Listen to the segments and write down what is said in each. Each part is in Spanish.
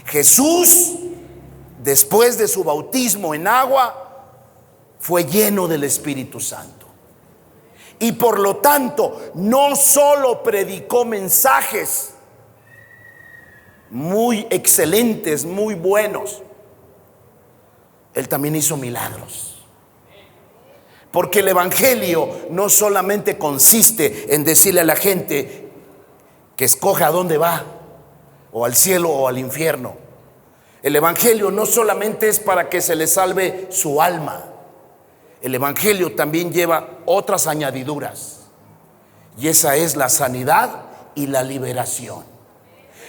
Jesús, después de su bautismo en agua, fue lleno del Espíritu Santo. Y por lo tanto, no solo predicó mensajes muy excelentes, muy buenos, Él también hizo milagros. Porque el Evangelio no solamente consiste en decirle a la gente que escoja a dónde va, o al cielo o al infierno. El Evangelio no solamente es para que se le salve su alma. El Evangelio también lleva otras añadiduras, y esa es la sanidad y la liberación.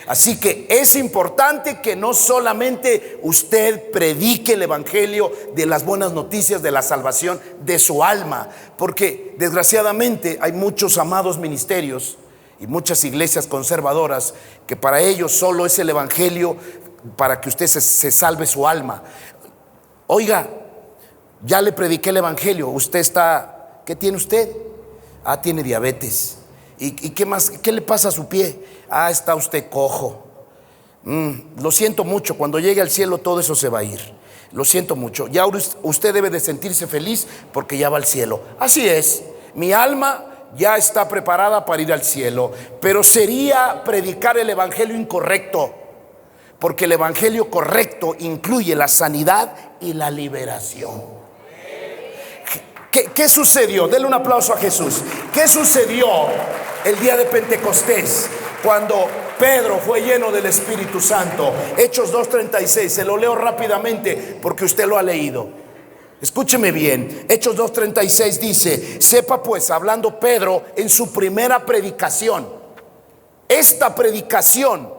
Así que es importante que no solamente usted predique el Evangelio de las buenas noticias de la salvación de su alma, porque desgraciadamente hay muchos amados ministerios y muchas iglesias conservadoras que para ellos solo es el Evangelio para que usted se salve su alma. Oiga, ya le prediqué el Evangelio, usted está, ¿qué tiene usted? Tiene diabetes. ¿Y qué más? ¿Qué le pasa a su pie? Está usted cojo. Lo siento mucho, cuando llegue al cielo todo eso se va a ir. Lo siento mucho. Ya usted debe de sentirse feliz porque ya va al cielo. Así es, mi alma ya está preparada para ir al cielo, pero sería predicar el Evangelio incorrecto, porque el Evangelio correcto incluye la sanidad y la liberación. ¿Qué sucedió? Denle un aplauso a Jesús. ¿Qué sucedió el día de Pentecostés cuando Pedro fue lleno del Espíritu Santo? Hechos 2:36, se lo leo rápidamente porque usted lo ha leído. Escúcheme bien, Hechos 2:36 dice: sepa pues, hablando Pedro en su primera predicación, esta predicación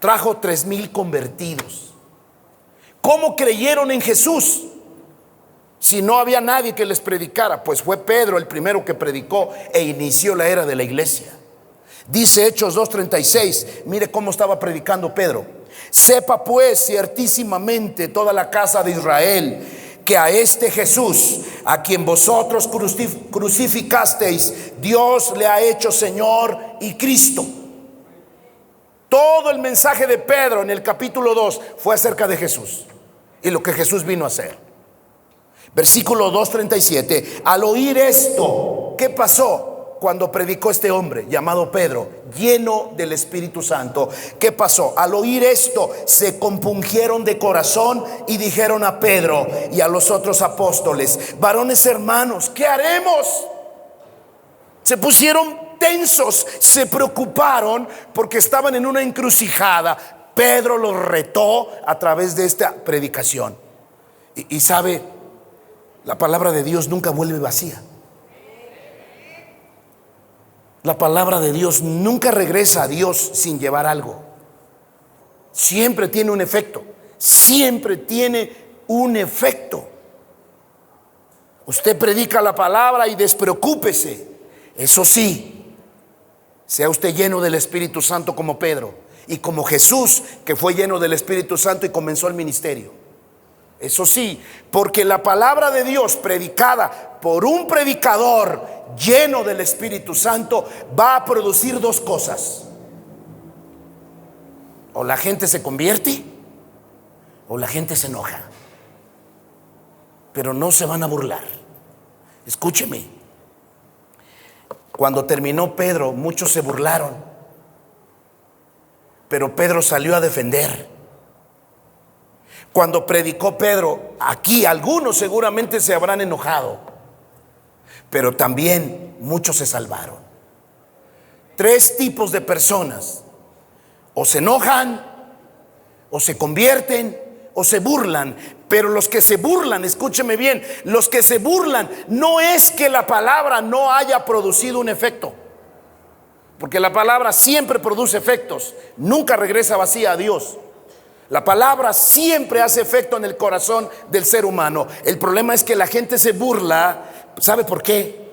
trajo 3,000 convertidos. ¿Cómo creyeron en Jesús si no había nadie que les predicara? Pues fue Pedro el primero que predicó e inició la era de la iglesia. Dice Hechos 2:36, mire cómo estaba predicando Pedro: sepa pues ciertísimamente toda la casa de Israel que a este Jesús, a quien vosotros crucificasteis, Dios le ha hecho Señor y Cristo. Todo el mensaje de Pedro en el capítulo 2 fue acerca de Jesús y lo que Jesús vino a hacer. Versículo 2:37, al oír esto, ¿qué pasó cuando predicó este hombre llamado Pedro, lleno del Espíritu Santo? ¿Qué pasó? Al oír esto, se compungieron de corazón y dijeron a Pedro y a los otros apóstoles: varones hermanos, ¿qué haremos? Se pusieron tensos, se preocuparon porque estaban en una encrucijada. Pedro los retó a través de esta predicación. Y sabe, la palabra de Dios nunca vuelve vacía. La palabra de Dios nunca regresa a Dios sin llevar algo. Siempre tiene un efecto. Siempre tiene un efecto. Usted predica la palabra y despreocúpese. Eso sí, sea usted lleno del Espíritu Santo como Pedro y como Jesús, que fue lleno del Espíritu Santo y comenzó el ministerio. Eso sí, porque la palabra de Dios predicada por un predicador lleno del Espíritu Santo va a producir dos cosas: o la gente se convierte o la gente se enoja, pero no se van a burlar. Escúcheme, cuando terminó Pedro, muchos se burlaron, pero Pedro salió a defender. Cuando predicó Pedro, aquí algunos seguramente se habrán enojado, pero también muchos se salvaron. 3 tipos de personas: o se enojan, o se convierten, o se burlan. Pero los que se burlan, escúcheme bien, los que se burlan, no es que la palabra no haya producido un efecto, porque la palabra siempre produce efectos, nunca regresa vacía a Dios. La palabra siempre hace efecto en el corazón del ser humano. El problema es que la gente se burla. ¿Sabe por qué?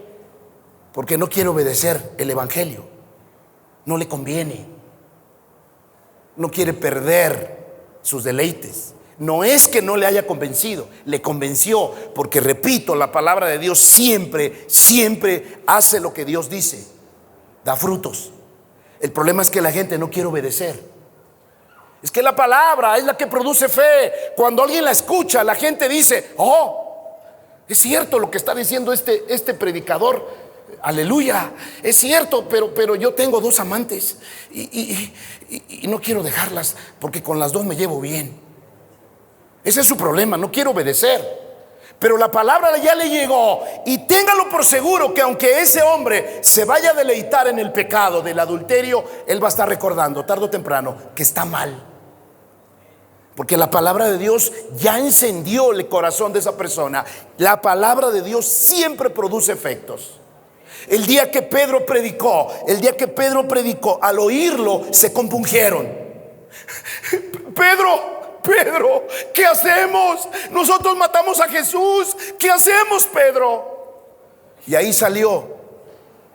Porque no quiere obedecer el Evangelio. No le conviene. No quiere perder sus deleites. No es que no le haya convencido, le convenció, porque repito, la palabra de Dios siempre hace lo que Dios dice, da frutos. El problema es que la gente no quiere obedecer. Es que la palabra es la que produce fe. Cuando alguien la escucha, la gente dice: oh, es cierto lo que está diciendo este predicador. Aleluya, es cierto, pero yo tengo 2 amantes y no quiero dejarlas porque con las 2 me llevo bien. Ese es su problema, no quiere obedecer. Pero la palabra ya le llegó, y téngalo por seguro que aunque ese hombre se vaya a deleitar en el pecado del adulterio, él va a estar recordando tarde o temprano que está mal, porque la palabra de Dios ya encendió el corazón de esa persona. La palabra de Dios siempre produce efectos. El día que Pedro predicó, al oírlo se compungieron. Pedro, ¿qué hacemos? Nosotros matamos a Jesús. ¿Qué hacemos, Pedro? Y ahí salió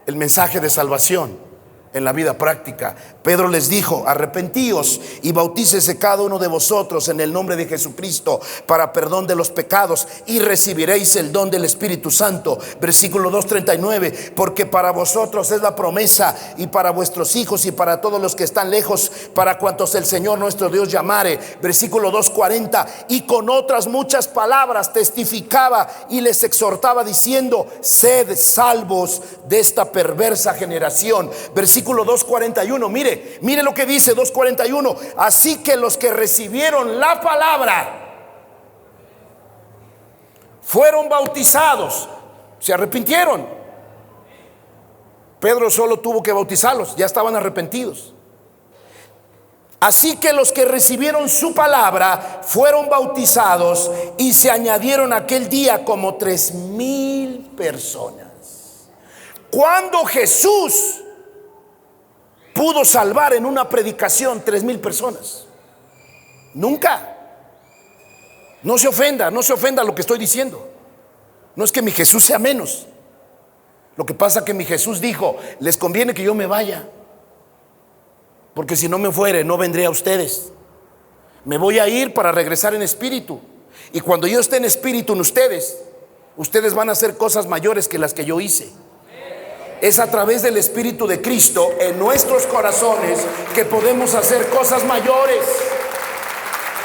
el mensaje de salvación en la vida práctica. Pedro les dijo: arrepentíos y bautícese cada uno de vosotros en el nombre de Jesucristo para perdón de los pecados, y recibiréis el don del Espíritu Santo. Versículo 2:39, porque para vosotros es la promesa, y para vuestros hijos, y para todos los que están lejos, para cuantos el Señor nuestro Dios llamare. Versículo 2:40, y con otras muchas palabras testificaba y les exhortaba diciendo: sed salvos de esta perversa generación. Versículo 2:41, mire lo que dice 2:41. Así que los que recibieron la palabra fueron bautizados, se arrepintieron. Pedro solo tuvo que bautizarlos, ya estaban arrepentidos. Así que los que recibieron su palabra fueron bautizados, y se añadieron aquel día como 3,000 personas. Cuando Jesús pudo salvar en una predicación 3,000 personas? Nunca. No se ofenda lo que estoy diciendo. No es que mi Jesús sea menos. Lo que pasa es que mi Jesús dijo: les conviene que yo me vaya, porque si no me fuere, no vendré a ustedes. Me voy a ir para regresar en espíritu, y cuando yo esté en espíritu en ustedes van a hacer cosas mayores que las que yo hice. Es a través del Espíritu de Cristo en nuestros corazones que podemos hacer cosas mayores.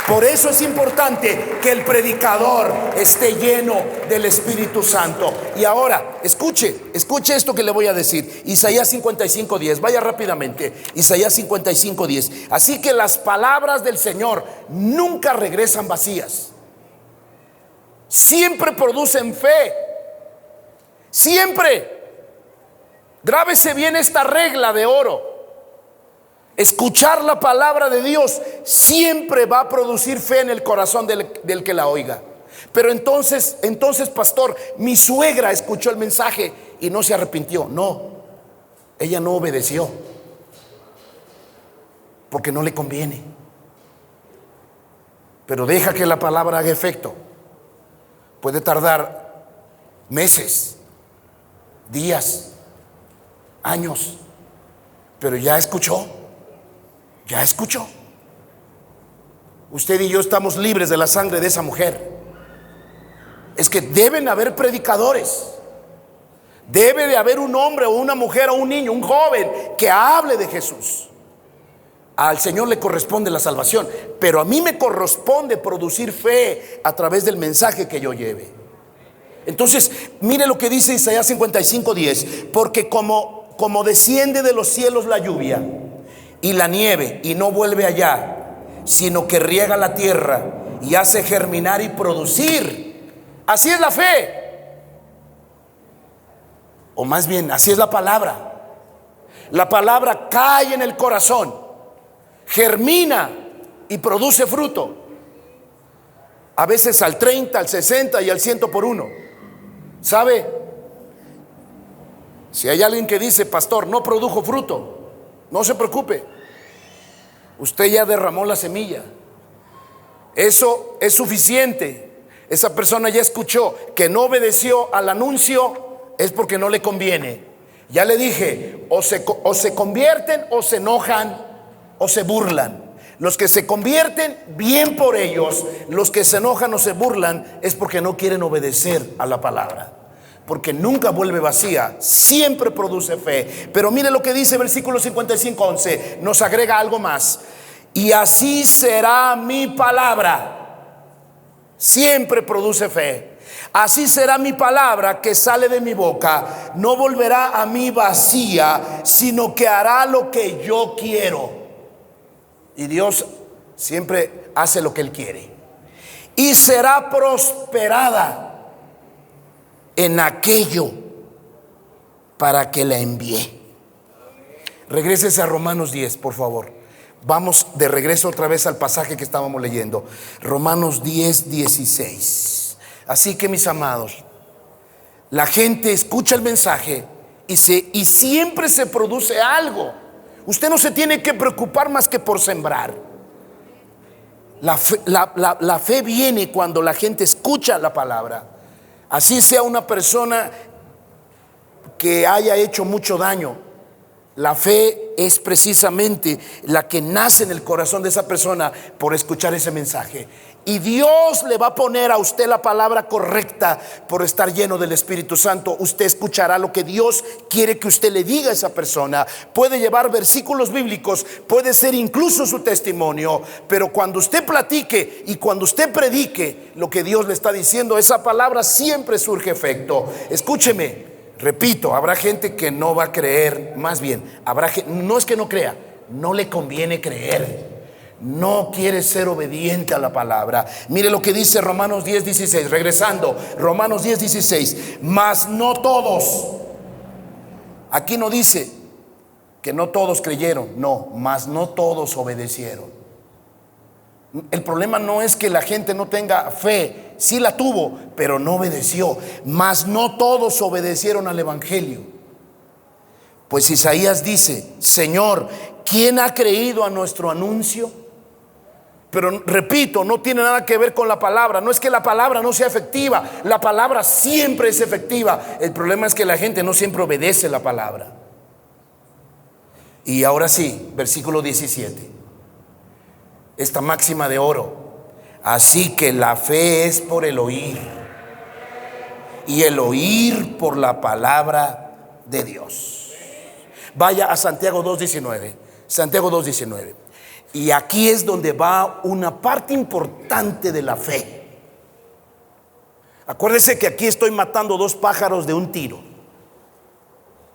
Por eso es importante que el predicador esté lleno del Espíritu Santo. Y ahora, escuche esto que le voy a decir. Isaías 55:10, vaya rápidamente. Isaías 55:10. Así que las palabras del Señor nunca regresan vacías. Siempre producen fe. Siempre. Grábese bien esta regla de oro. Escuchar la palabra de Dios siempre va a producir fe en el corazón del que la oiga. Pero entonces, pastor, mi suegra escuchó el mensaje y no se arrepintió. No, ella no obedeció porque no le conviene. Pero deja que la palabra haga efecto. Puede tardar meses, días, años, pero ya escuchó. Usted y yo estamos libres de la sangre de esa mujer. Es que deben haber predicadores. Debe de haber un hombre o una mujer o un niño, un joven que hable de Jesús. Al Señor le corresponde la salvación, pero a mí me corresponde producir fe a través del mensaje que yo lleve. Entonces, mire lo que dice Isaías 55:10. Porque como desciende de los cielos la lluvia y la nieve, y no vuelve allá, sino que riega la tierra y hace germinar y producir. Así es la fe. O más bien, así es la palabra. La palabra cae en el corazón, germina y produce fruto. A veces al 30, al 60 y al 100 por uno. ¿Sabe? Si hay alguien que dice: pastor, no produjo fruto, no se preocupe. Usted ya derramó la semilla. Eso es suficiente. Esa persona ya escuchó que no obedeció al anuncio, es porque no le conviene. Ya le dije, o se convierten, o se enojan, o se burlan. Los que se convierten, bien por ellos. Los que se enojan o se burlan es porque no quieren obedecer a la palabra. Porque nunca vuelve vacía, siempre produce fe. Pero mire lo que dice versículo 55:11. Nos agrega algo más. Y así será mi palabra. Siempre produce fe. Así será mi palabra que sale de mi boca. No volverá a mí vacía, sino que hará lo que yo quiero. Y Dios siempre hace lo que Él quiere. Y será prosperada en aquello para que la envíe. Regrésese a Romanos 10, por favor. Vamos de regreso otra vez al pasaje que estábamos leyendo. Romanos 10, 16. Así que, mis amados, la gente escucha el mensaje y siempre se produce algo. Usted no se tiene que preocupar más que por sembrar. La fe viene cuando la gente escucha la palabra. Así sea una persona que haya hecho mucho daño. La fe es precisamente la que nace en el corazón de esa persona por escuchar ese mensaje. Y Dios le va a poner a usted la palabra correcta por estar lleno del Espíritu Santo. Usted escuchará lo que Dios quiere que usted le diga a esa persona. Puede llevar versículos bíblicos, puede ser incluso su testimonio, pero cuando usted platique y cuando usted predique lo que Dios le está diciendo, esa palabra siempre surge efecto. Escúcheme. Repito, habrá gente que no va a creer, más bien, no es que no crea, no le conviene creer, no quiere ser obediente a la palabra. Mire lo que dice Romanos 10, 16, regresando, Romanos 10, 16, mas no todos, aquí no dice que no todos creyeron, no, mas no todos obedecieron. El problema no es que la gente no tenga fe, sí la tuvo, pero no obedeció. Mas no todos obedecieron al evangelio. Pues Isaías dice: Señor, ¿quién ha creído a nuestro anuncio? Pero repito, no tiene nada que ver con la palabra. No es que la palabra no sea efectiva, la palabra siempre es efectiva. El problema es que la gente no siempre obedece la palabra. Y ahora sí, versículo 17. Esta máxima de oro: así que la fe es por el oír, y el oír por la palabra de Dios. Vaya a Santiago 2:19. Santiago 2:19. Y aquí es donde va una parte importante de la fe. Acuérdese que aquí estoy matando dos pájaros de un tiro.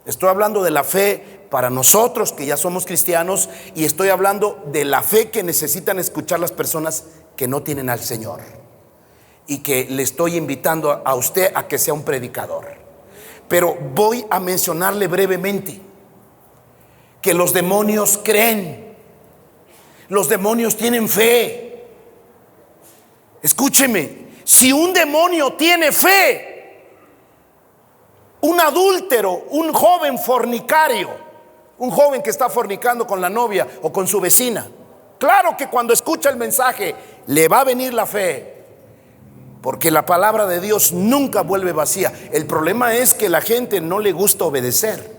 Estoy hablando de la fe para nosotros que ya somos cristianos, y estoy hablando de la fe que necesitan escuchar las personas que no tienen al Señor, y que le estoy invitando a usted a que sea un predicador. Pero voy a mencionarle brevemente que los demonios creen, los demonios tienen fe. Escúcheme, si un demonio tiene fe, un adúltero, un joven fornicario, un joven que está fornicando con la novia o con su vecina, claro que cuando escucha el mensaje le va a venir la fe, porque la palabra de Dios nunca vuelve vacía. El problema es que la gente no le gusta obedecer.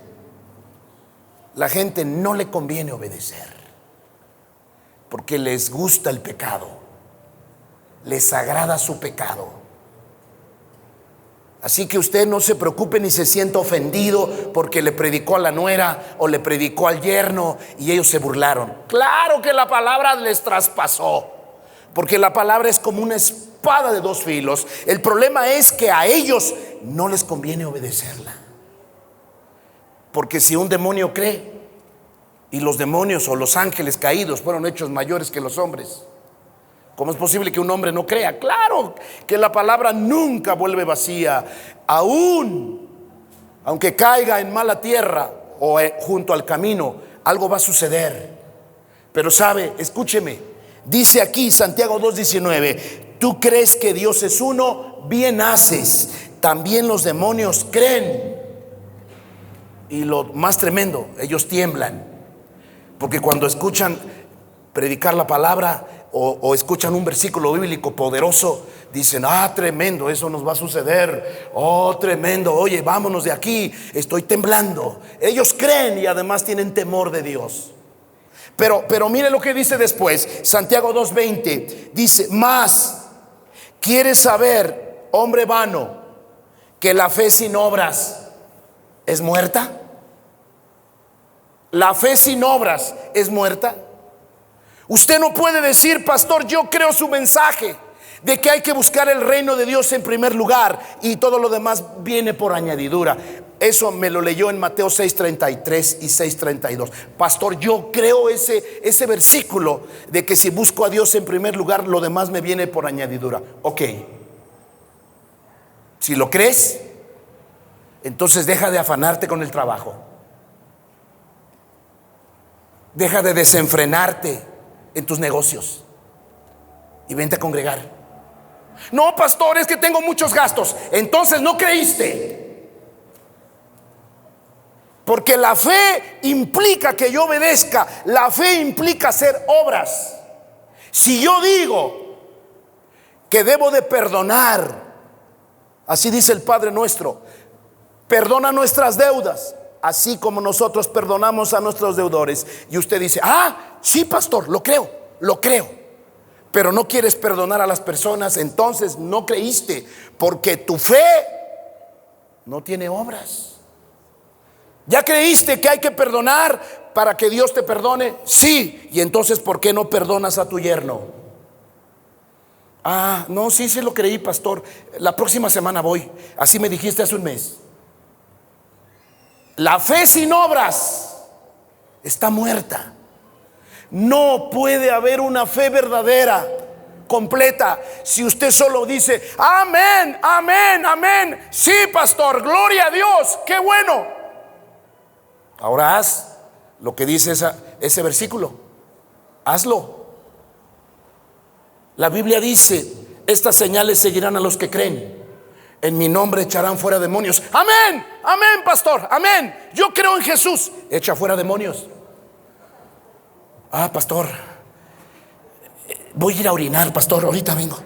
La gente no le conviene obedecer porque les gusta el pecado, les agrada su pecado. Así que usted no se preocupe ni se sienta ofendido porque le predicó a la nuera o le predicó al yerno y ellos se burlaron. Claro que la palabra les traspasó, porque la palabra es como una espada de dos filos. El problema es que a ellos no les conviene obedecerla, porque si un demonio cree, y los demonios o los ángeles caídos fueron hechos mayores que los hombres, ¿cómo es posible que un hombre no crea? Claro que la palabra nunca vuelve vacía. Aunque caiga en mala tierra o junto al camino, algo va a suceder. Pero sabe, escúcheme, dice aquí Santiago 2:19: tú crees que Dios es uno, bien haces. También los demonios creen. Y lo más tremendo, ellos tiemblan, porque cuando escuchan predicar la palabra o escuchan un versículo bíblico poderoso, dicen: ah, tremendo, eso nos va a suceder. Oh, tremendo, oye, vámonos de aquí, estoy temblando. Ellos creen y además tienen temor de Dios. Pero mire lo que dice después, Santiago 2:20, dice: más, ¿quieres saber, hombre vano, que la fe sin obras es muerta? La fe sin obras es muerta. Usted no puede decir: pastor, yo creo su mensaje de que hay que buscar el reino de Dios en primer lugar y todo lo demás viene por añadidura. Eso me lo leyó en Mateo 6:33 y 6:32. Pastor, yo creo ese versículo de que si busco a Dios en primer lugar, lo demás me viene por añadidura. Ok, si lo crees, entonces deja de afanarte con el trabajo. Deja de desenfrenarte en tus negocios y vente a congregar. No, pastor, es que tengo muchos gastos. Entonces no creíste. Porque la fe implica que yo obedezca. La fe implica hacer obras. Si yo digo que debo de perdonar, así dice el Padre nuestro: perdona nuestras deudas, así como nosotros perdonamos a nuestros deudores. Y usted dice: ah, sí, pastor, lo creo. Pero no quieres perdonar a las personas, entonces no creíste, porque tu fe no tiene obras. ¿Ya creíste que hay que perdonar para que Dios te perdone? Sí. Y entonces, ¿por qué no perdonas a tu yerno? Ah, no, sí lo creí, pastor. La próxima semana voy. Así me dijiste hace un mes. La fe sin obras está muerta. No puede haber una fe verdadera, completa, si usted solo dice: amén, amén, amén. Sí, pastor, gloria a Dios, qué bueno. Ahora haz lo que dice ese versículo. Hazlo. La Biblia dice: estas señales seguirán a los que creen. En mi nombre echarán fuera demonios. Amén, amén, pastor, amén. Yo creo en Jesús. Echa fuera demonios. Ah, pastor, voy a ir a orinar, pastor, ahorita vengo.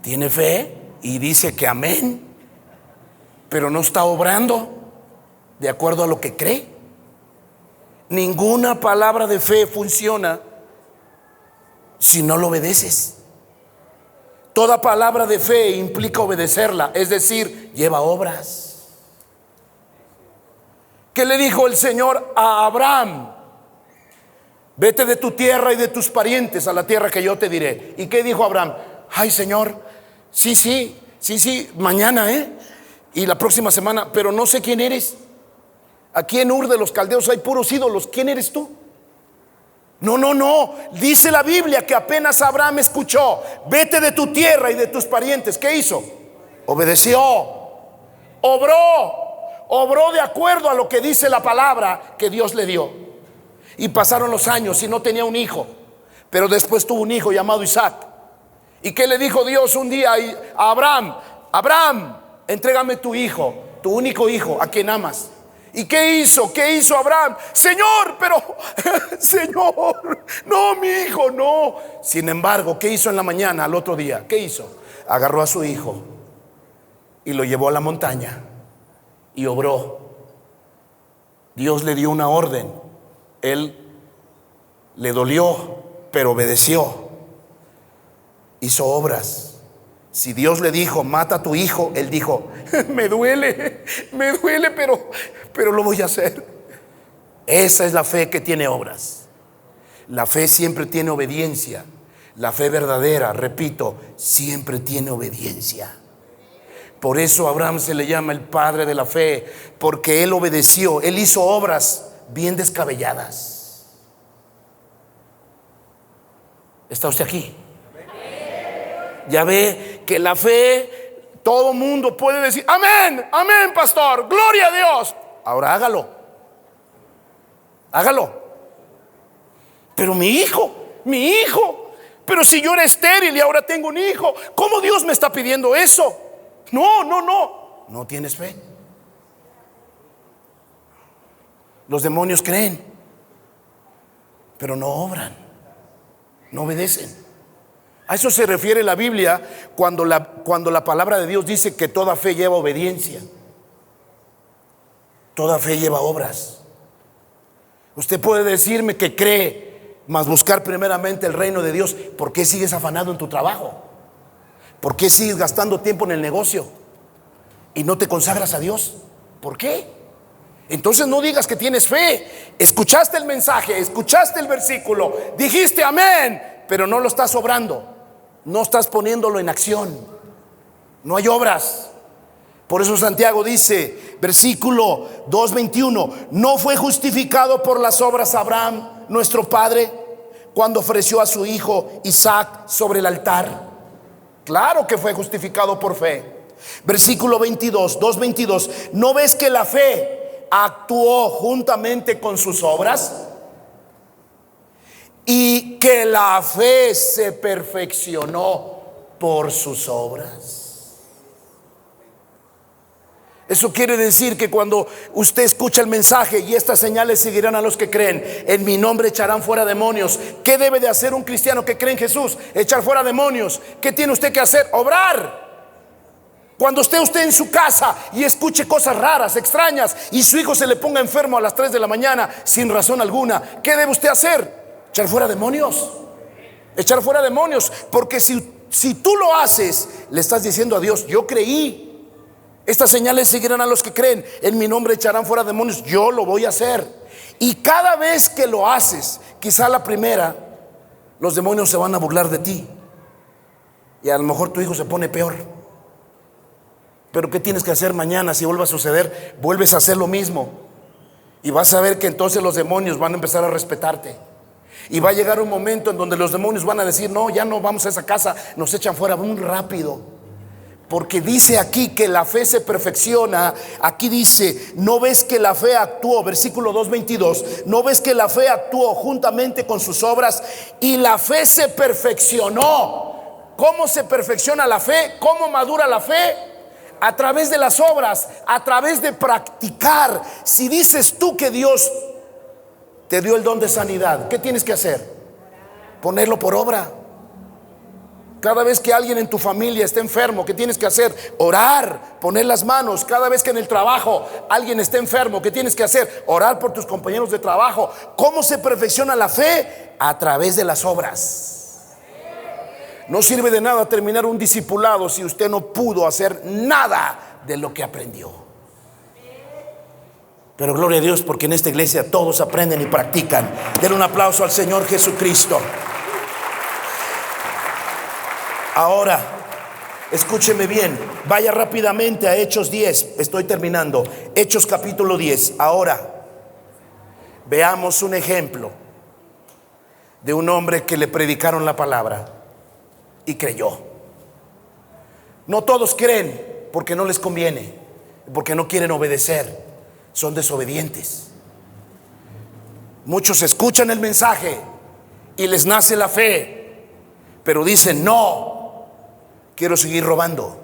Tiene fe y dice que amén, pero no está obrando de acuerdo a lo que cree. Ninguna palabra de fe funciona si no lo obedeces. Toda palabra de fe implica obedecerla, es decir, lleva obras. ¿Qué le dijo el Señor a Abraham? Vete de tu tierra y de tus parientes a la tierra que yo te diré. ¿Y qué dijo Abraham? Ay, Señor, sí, mañana, y la próxima semana, pero no sé quién eres. Aquí en Ur de los Caldeos hay puros ídolos. ¿Quién eres tú? No. Dice la Biblia que apenas Abraham escuchó: vete de tu tierra y de tus parientes. ¿Qué hizo? Obedeció. Obró de acuerdo a lo que dice la palabra que Dios le dio. Y pasaron los años y no tenía un hijo, pero después tuvo un hijo llamado Isaac. ¿Y qué le dijo Dios un día a Abraham? Abraham, entrégame tu hijo, tu único hijo, a quien amas. ¿Y qué hizo? ¿Qué hizo Abraham? Señor, pero Señor, no, mi hijo, no. Sin embargo, ¿qué hizo en la mañana al otro día? ¿Qué hizo? Agarró a su hijo y lo llevó a la montaña y obró. Dios le dio una orden. Él le dolió, pero obedeció. Hizo obras. Si Dios le dijo: mata a tu hijo, él dijo: me duele, pero lo voy a hacer. Esa es la fe que tiene obras. La fe siempre tiene obediencia. La fe verdadera, repito, siempre tiene obediencia. Por eso a Abraham se le llama el padre de la fe, porque él obedeció, él hizo obras bien descabelladas. ¿Está usted aquí? Ya ve que la fe, todo mundo puede decir: amén, amén, pastor, gloria a Dios. Ahora hágalo. Pero mi hijo, pero si yo era estéril y ahora tengo un hijo, ¿cómo Dios me está pidiendo eso? No tienes fe. Los demonios creen, pero no obran, no obedecen. A eso se refiere la Biblia cuando la palabra de Dios dice que toda fe lleva obediencia. Toda fe lleva obras. Usted puede decirme que cree, mas buscar primeramente el reino de Dios. ¿Por qué sigues afanado en tu trabajo? ¿Por qué sigues gastando tiempo en el negocio y no te consagras a Dios? ¿Por qué? Entonces no digas que tienes fe. Escuchaste el mensaje, escuchaste el versículo, dijiste amén, pero no lo estás obrando, no estás poniéndolo en acción. No hay obras. Por eso Santiago dice, versículo 2:21, ¿no fue justificado por las obras Abraham, nuestro padre, cuando ofreció a su hijo Isaac sobre el altar? Claro que fue justificado por fe. Versículo 2:22, ¿no ves que la fe actuó juntamente con sus obras? Y que la fe se perfeccionó por sus obras. Eso quiere decir que cuando usted escucha el mensaje, y estas señales seguirán a los que creen, en mi nombre echarán fuera demonios. ¿Qué debe de hacer un cristiano que cree en Jesús? Echar fuera demonios. ¿Qué tiene usted que hacer? Obrar. Cuando esté usted en su casa y escuche cosas raras, extrañas, y su hijo se le ponga enfermo a las 3 de la mañana sin razón alguna, ¿qué debe usted hacer? Echar fuera demonios. Echar fuera demonios. Porque si tú lo haces, le estás diciendo a Dios, yo creí. Estas señales seguirán a los que creen, en mi nombre echarán fuera demonios. Yo lo voy a hacer. Y cada vez que lo haces, quizá la primera, los demonios se van a burlar de ti, y a lo mejor tu hijo se pone peor. Pero ¿qué tienes que hacer mañana? Si vuelve a suceder, vuelves a hacer lo mismo, y vas a ver que entonces los demonios van a empezar a respetarte. Y va a llegar un momento en donde los demonios van a decir, no, ya no vamos a esa casa, nos echan fuera muy rápido. Porque dice aquí que la fe se perfecciona. Aquí dice, ¿no ves que la fe actuó? Versículo 2:22, ¿no ves que la fe actuó juntamente con sus obras? Y la fe se perfeccionó. ¿Cómo se perfecciona la fe? ¿Cómo madura la fe? A través de las obras, a través de practicar. Si dices tú que Dios te dio el don de sanidad, ¿qué tienes que hacer? Ponerlo por obra. Cada vez que alguien en tu familia esté enfermo, ¿qué tienes que hacer? Orar, poner las manos. Cada vez que en el trabajo alguien esté enfermo, ¿qué tienes que hacer? Orar por tus compañeros de trabajo. ¿Cómo se perfecciona la fe? A través de las obras. No sirve de nada terminar un discipulado si usted no pudo hacer nada de lo que aprendió. Pero gloria a Dios, porque en esta iglesia todos aprenden y practican. Den un aplauso al Señor Jesucristo. Ahora, escúcheme bien, vaya rápidamente a Hechos 10, estoy terminando. Hechos capítulo 10. Ahora, veamos un ejemplo de un hombre que le predicaron la palabra y creyó. No todos creen porque no les conviene, porque no quieren obedecer, son desobedientes. Muchos escuchan el mensaje y les nace la fe, pero dicen, no, quiero seguir robando,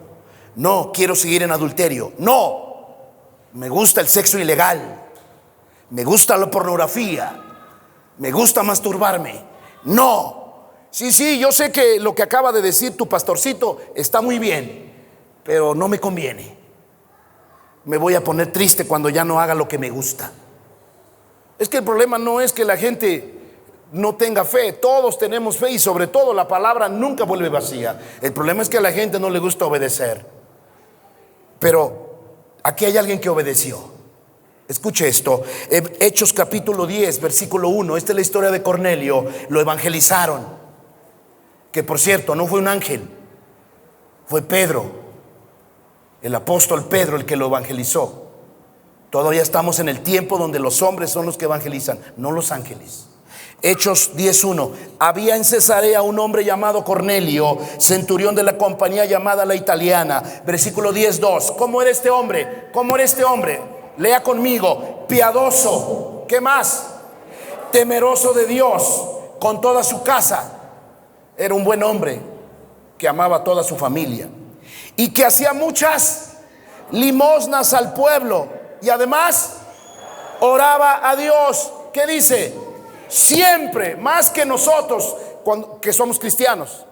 no, quiero seguir en adulterio, no, me gusta el sexo ilegal, me gusta la pornografía, me gusta masturbarme, no. Sí, yo sé que lo que acaba de decir tu pastorcito está muy bien, pero no me conviene. Me voy a poner triste cuando ya no haga lo que me gusta. Es que el problema no es que la gente no tenga fe, todos tenemos fe, y sobre todo la palabra nunca vuelve vacía. El problema es que a la gente no le gusta obedecer. Pero aquí hay alguien que obedeció. Escuche esto, Hechos capítulo 10 versículo 1. Esta es la historia de Cornelio. Lo evangelizaron, que por cierto no fue un ángel, fue Pedro, el apóstol Pedro, el que lo evangelizó. Todavía estamos en el tiempo donde los hombres son los que evangelizan, no los ángeles. Hechos 10:1. Había en Cesarea un hombre llamado Cornelio, centurión de la compañía llamada La Italiana. Versículo 10:2. ¿Cómo era este hombre? ¿Cómo era este hombre? Lea conmigo. Piadoso. ¿Qué más? Temeroso de Dios con toda su casa. Era un buen hombre que amaba a toda su familia y que hacía muchas limosnas al pueblo, y además oraba a Dios. ¿Qué dice? Siempre, más que nosotros que somos cristianos.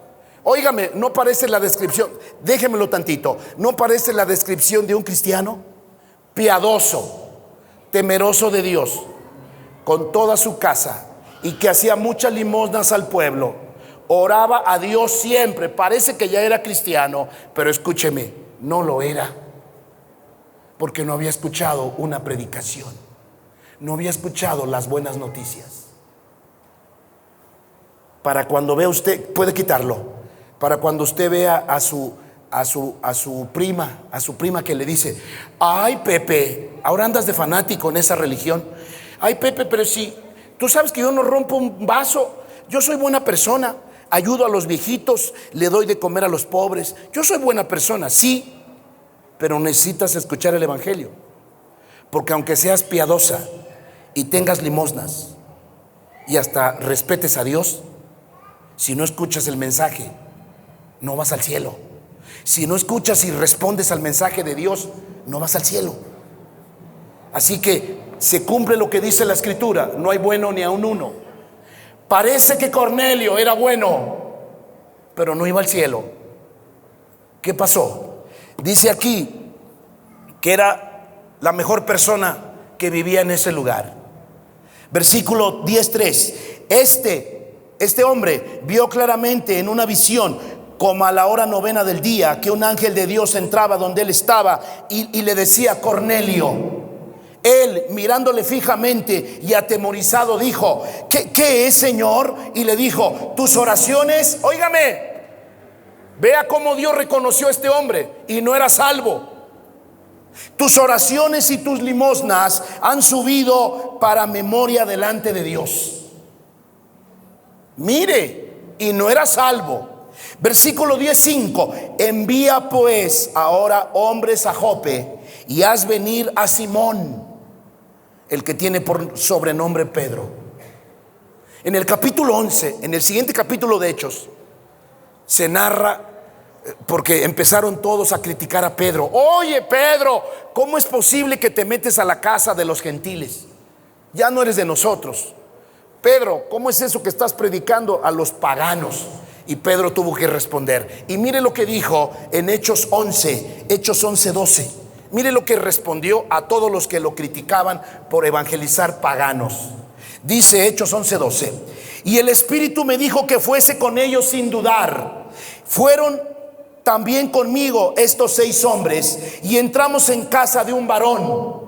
Óigame, ¿no parece la descripción? Déjemelo tantito. ¿No parece la descripción de un cristiano? Piadoso, temeroso de Dios con toda su casa, y que hacía muchas limosnas al pueblo, oraba a Dios siempre. Parece que ya era cristiano, pero escúcheme, no lo era. Porque no había escuchado una predicación, no había escuchado las buenas noticias. Para cuando vea usted, puede quitarlo, para cuando usted vea a su prima que le dice: ay, Pepe, ahora andas de fanático en esa religión. Ay, Pepe, pero si tú sabes que yo no rompo un vaso, yo soy buena persona, ayudo a los viejitos, le doy de comer a los pobres, yo soy buena persona, sí, pero necesitas escuchar el evangelio. Porque aunque seas piadosa y tengas limosnas y hasta respetes a Dios, si no escuchas el mensaje, no vas al cielo. Si no escuchas y respondes al mensaje de Dios, no vas al cielo. Así que se cumple lo que dice la escritura: no hay bueno ni aun uno. Parece que Cornelio era bueno, pero no iba al cielo. ¿Qué pasó? Dice aquí que era la mejor persona que vivía en ese lugar. Versículo 10:3. Este hombre vio claramente en una visión, como a la hora 9 del día, que un ángel de Dios entraba donde él estaba y le decía: Cornelio. Él, mirándole fijamente y atemorizado, dijo: ¿Qué es, Señor? Y le dijo: tus oraciones, óigame, vea cómo Dios reconoció a este hombre y no era salvo. Tus oraciones y tus limosnas han subido para memoria delante de Dios. Mire, y no era salvo. Versículo 10:5. Envía pues ahora hombres a Jope y haz venir a Simón, el que tiene por sobrenombre Pedro. En el capítulo 11, en el siguiente capítulo de Hechos, se narra, porque empezaron todos a criticar a Pedro. Oye, Pedro, ¿cómo es posible que te metes a la casa de los gentiles? Ya no eres de nosotros. Pedro, ¿cómo es eso que estás predicando a los paganos? Y Pedro tuvo que responder. Y mire lo que dijo en Hechos 11:12. Mire lo que respondió a todos los que lo criticaban por evangelizar paganos. Dice Hechos 11:12: y el Espíritu me dijo que fuese con ellos sin dudar. Fueron también conmigo estos 6 hombres y entramos en casa de un varón,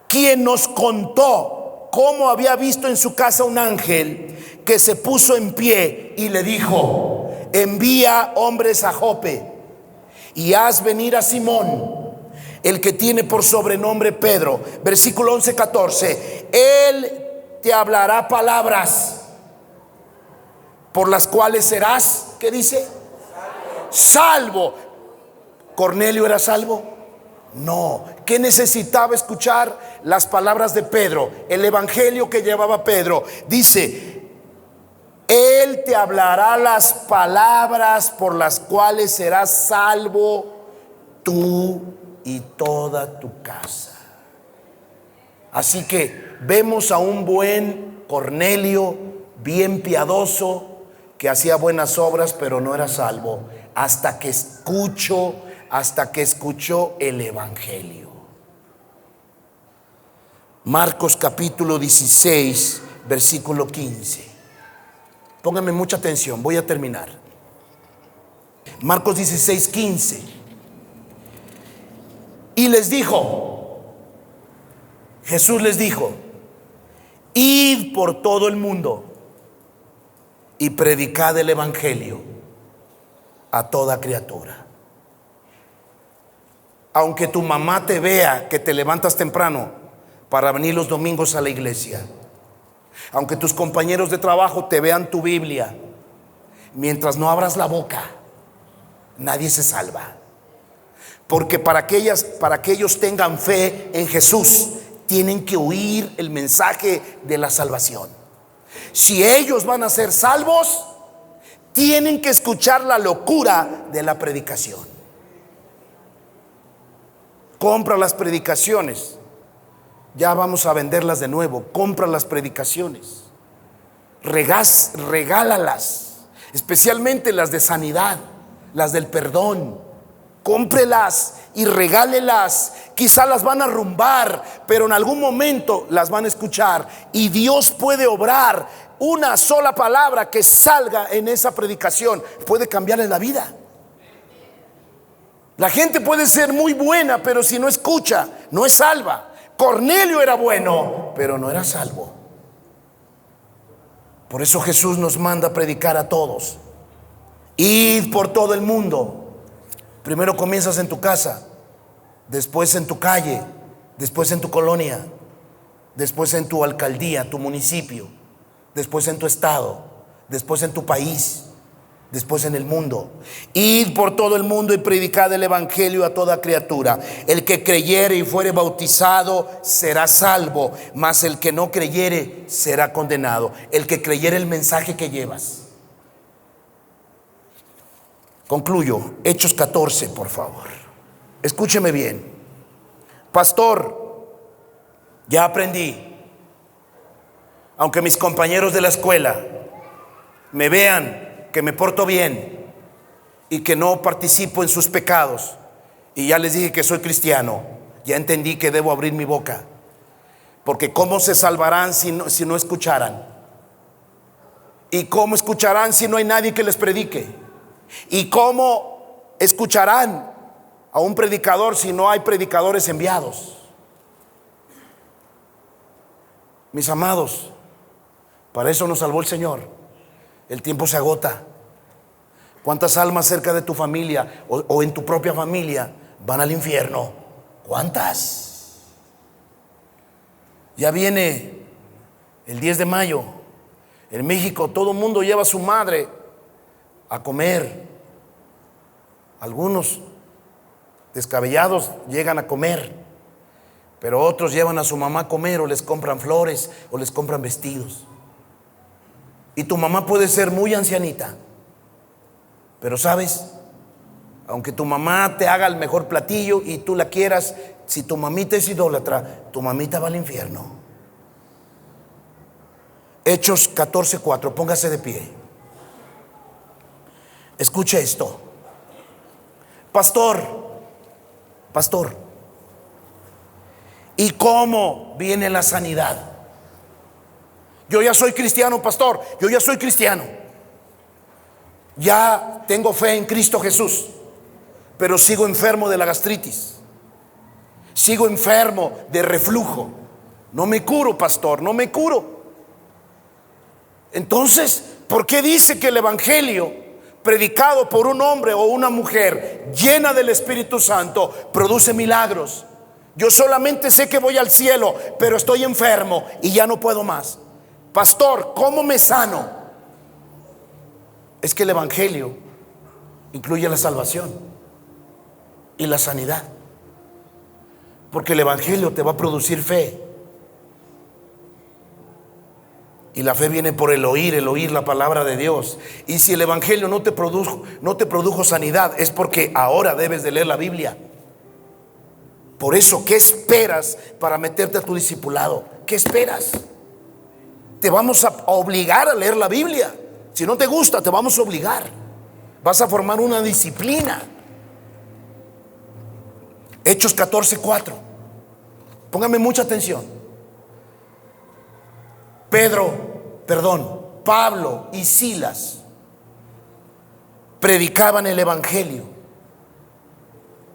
quien nos contó cómo había visto en su casa un ángel que se puso en pie y le dijo: envía hombres a Jope y haz venir a Simón, el que tiene por sobrenombre Pedro. Versículo 11:14. Él te hablará palabras por las cuales serás, ¿qué dice? Salvo. ¿Cornelio era salvo? No. ¿Qué necesitaba escuchar? Las palabras de Pedro, el evangelio que llevaba Pedro. Dice: Él te hablará las palabras por las cuales serás salvo tú y toda tu casa. Así que vemos a un buen Cornelio, bien piadoso, que hacía buenas obras, pero no era salvo, hasta que escuchó el evangelio. Marcos capítulo 16, versículo 15. Pónganme mucha atención, voy a terminar. Marcos 16, 15. Y les dijo, Jesús les dijo: id por todo el mundo y predicad el evangelio a toda criatura. Aunque tu mamá te vea que te levantas temprano para venir los domingos a la iglesia, aunque tus compañeros de trabajo te vean tu Biblia, mientras no abras la boca, nadie se salva. Porque para que ellos tengan fe en Jesús, tienen que oír el mensaje de la salvación. Si ellos van a ser salvos, tienen que escuchar la locura de la predicación. Compra las predicaciones. Ya vamos a venderlas de nuevo. Compra las predicaciones. Regálalas. Especialmente las de sanidad, las del perdón. Cómprelas y regálelas. Quizá las van a arrumbar, pero en algún momento las van a escuchar. Y Dios puede obrar. Una sola palabra que salga en esa predicación puede cambiarles la vida. La gente puede ser muy buena, pero si no escucha, no es salva. Cornelio era bueno, pero no era salvo. Por eso Jesús nos manda a predicar a todos. Id por todo el mundo. Primero comienzas en tu casa, después en tu calle, después en tu colonia, después en tu alcaldía, tu municipio, después en tu estado, después en tu país, después en el mundo. Id por todo el mundo y predicad el evangelio a toda criatura. El que creyere y fuere bautizado será salvo, mas el que no creyere será condenado. El que creyere el mensaje que llevas. Concluyo. Hechos 14, por favor. Escúcheme bien. Pastor, ya aprendí. Aunque mis compañeros de la escuela me vean que me porto bien y que no participo en sus pecados, y ya les dije que soy cristiano, ya entendí que debo abrir mi boca, porque ¿cómo se salvarán si no escucharan? ¿Y cómo escucharán si no hay nadie que les predique? ¿Y cómo escucharán a un predicador si no hay predicadores enviados? Mis amados, para eso nos salvó el Señor. El tiempo se agota. ¿Cuántas almas cerca de tu familia o en tu propia familia van al infierno? ¿Cuántas? Ya viene el 10 de mayo. En México todo el mundo lleva a su madre a comer. Algunos descabellados llegan a comer, pero otros llevan a su mamá a comer, o les compran flores o les compran vestidos. Y tu mamá puede ser muy ancianita, pero sabes, aunque tu mamá te haga el mejor platillo y tú la quieras, si tu mamita es idólatra, tu mamita va al infierno. Hechos 14:4, póngase de pie. Escuche esto. Pastor, ¿y cómo viene la sanidad? Yo ya soy cristiano, pastor, yo ya soy cristiano. Ya tengo fe en Cristo Jesús, pero sigo enfermo de la gastritis. Sigo enfermo de reflujo. No me curo, pastor, no me curo. Entonces, ¿por qué dice que el evangelio predicado por un hombre o una mujer llena del Espíritu Santo produce milagros? Yo solamente sé que voy al cielo, pero estoy enfermo y ya no puedo más. Pastor, ¿cómo me sano? Es que el evangelio incluye la salvación y la sanidad, porque el evangelio te va a producir fe, y la fe viene por el oír la palabra de Dios. Y si el evangelio no te produjo sanidad, es porque ahora debes de leer la Biblia. Por eso, ¿qué esperas para meterte a tu discipulado? ¿Qué esperas? Te vamos a obligar a leer la Biblia. Si no te gusta, te vamos a obligar. Vas a formar una disciplina. Hechos 14:4. Póngame mucha atención. Pablo y Silas predicaban el evangelio.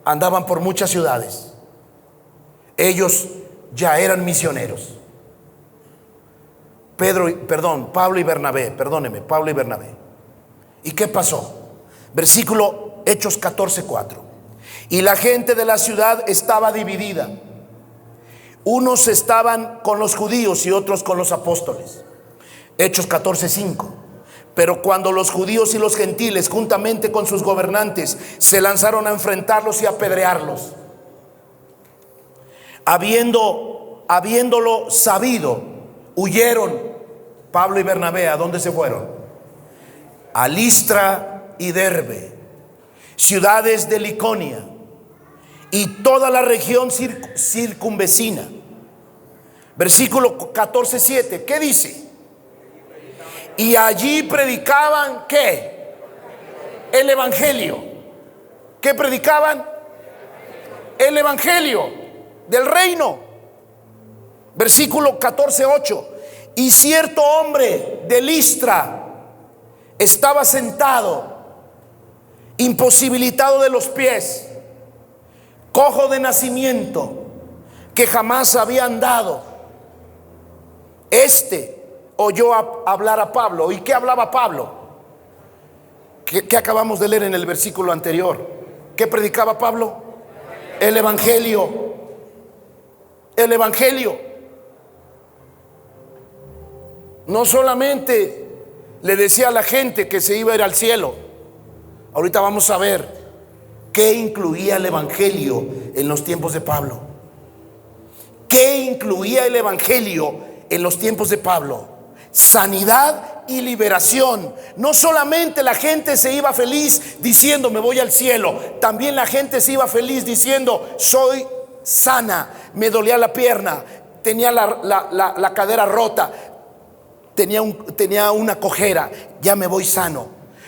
Andaban por muchas ciudades. Ellos ya eran misioneros. Pablo y Bernabé. ¿Y qué pasó? Versículo Hechos 14:4. Y la gente de la ciudad estaba dividida. Unos estaban con los judíos y otros con los apóstoles. Hechos 14:5. Pero cuando los judíos y los gentiles, juntamente con sus gobernantes, se lanzaron a enfrentarlos y a apedrearlos, habiéndolo sabido, huyeron Pablo y Bernabé. ¿A dónde se fueron? A Listra y Derbe, ciudades de Liconia y toda la región circunvecina. Versículo 14:7, ¿qué dice? Y allí predicaban, ¿qué? El evangelio. ¿Qué predicaban? El evangelio del reino. Versículo 14:8. Y cierto hombre de Listra estaba sentado, imposibilitado de los pies, cojo de nacimiento, que jamás había andado. Oyó hablar a Pablo. ¿Y qué hablaba Pablo? ¿Qué acabamos de leer en el versículo anterior? ¿Qué predicaba Pablo? El evangelio. El evangelio. No solamente le decía a la gente que se iba a ir al cielo. Ahorita vamos a ver qué incluía el evangelio en los tiempos de Pablo. ¿Qué incluía el evangelio en los tiempos de Pablo? Sanidad y liberación. No solamente la gente se iba feliz diciendo me voy al cielo, también la gente se iba feliz diciendo soy sana, me dolía la pierna, tenía la cadera rota, tenía una cojera, ya me voy sano.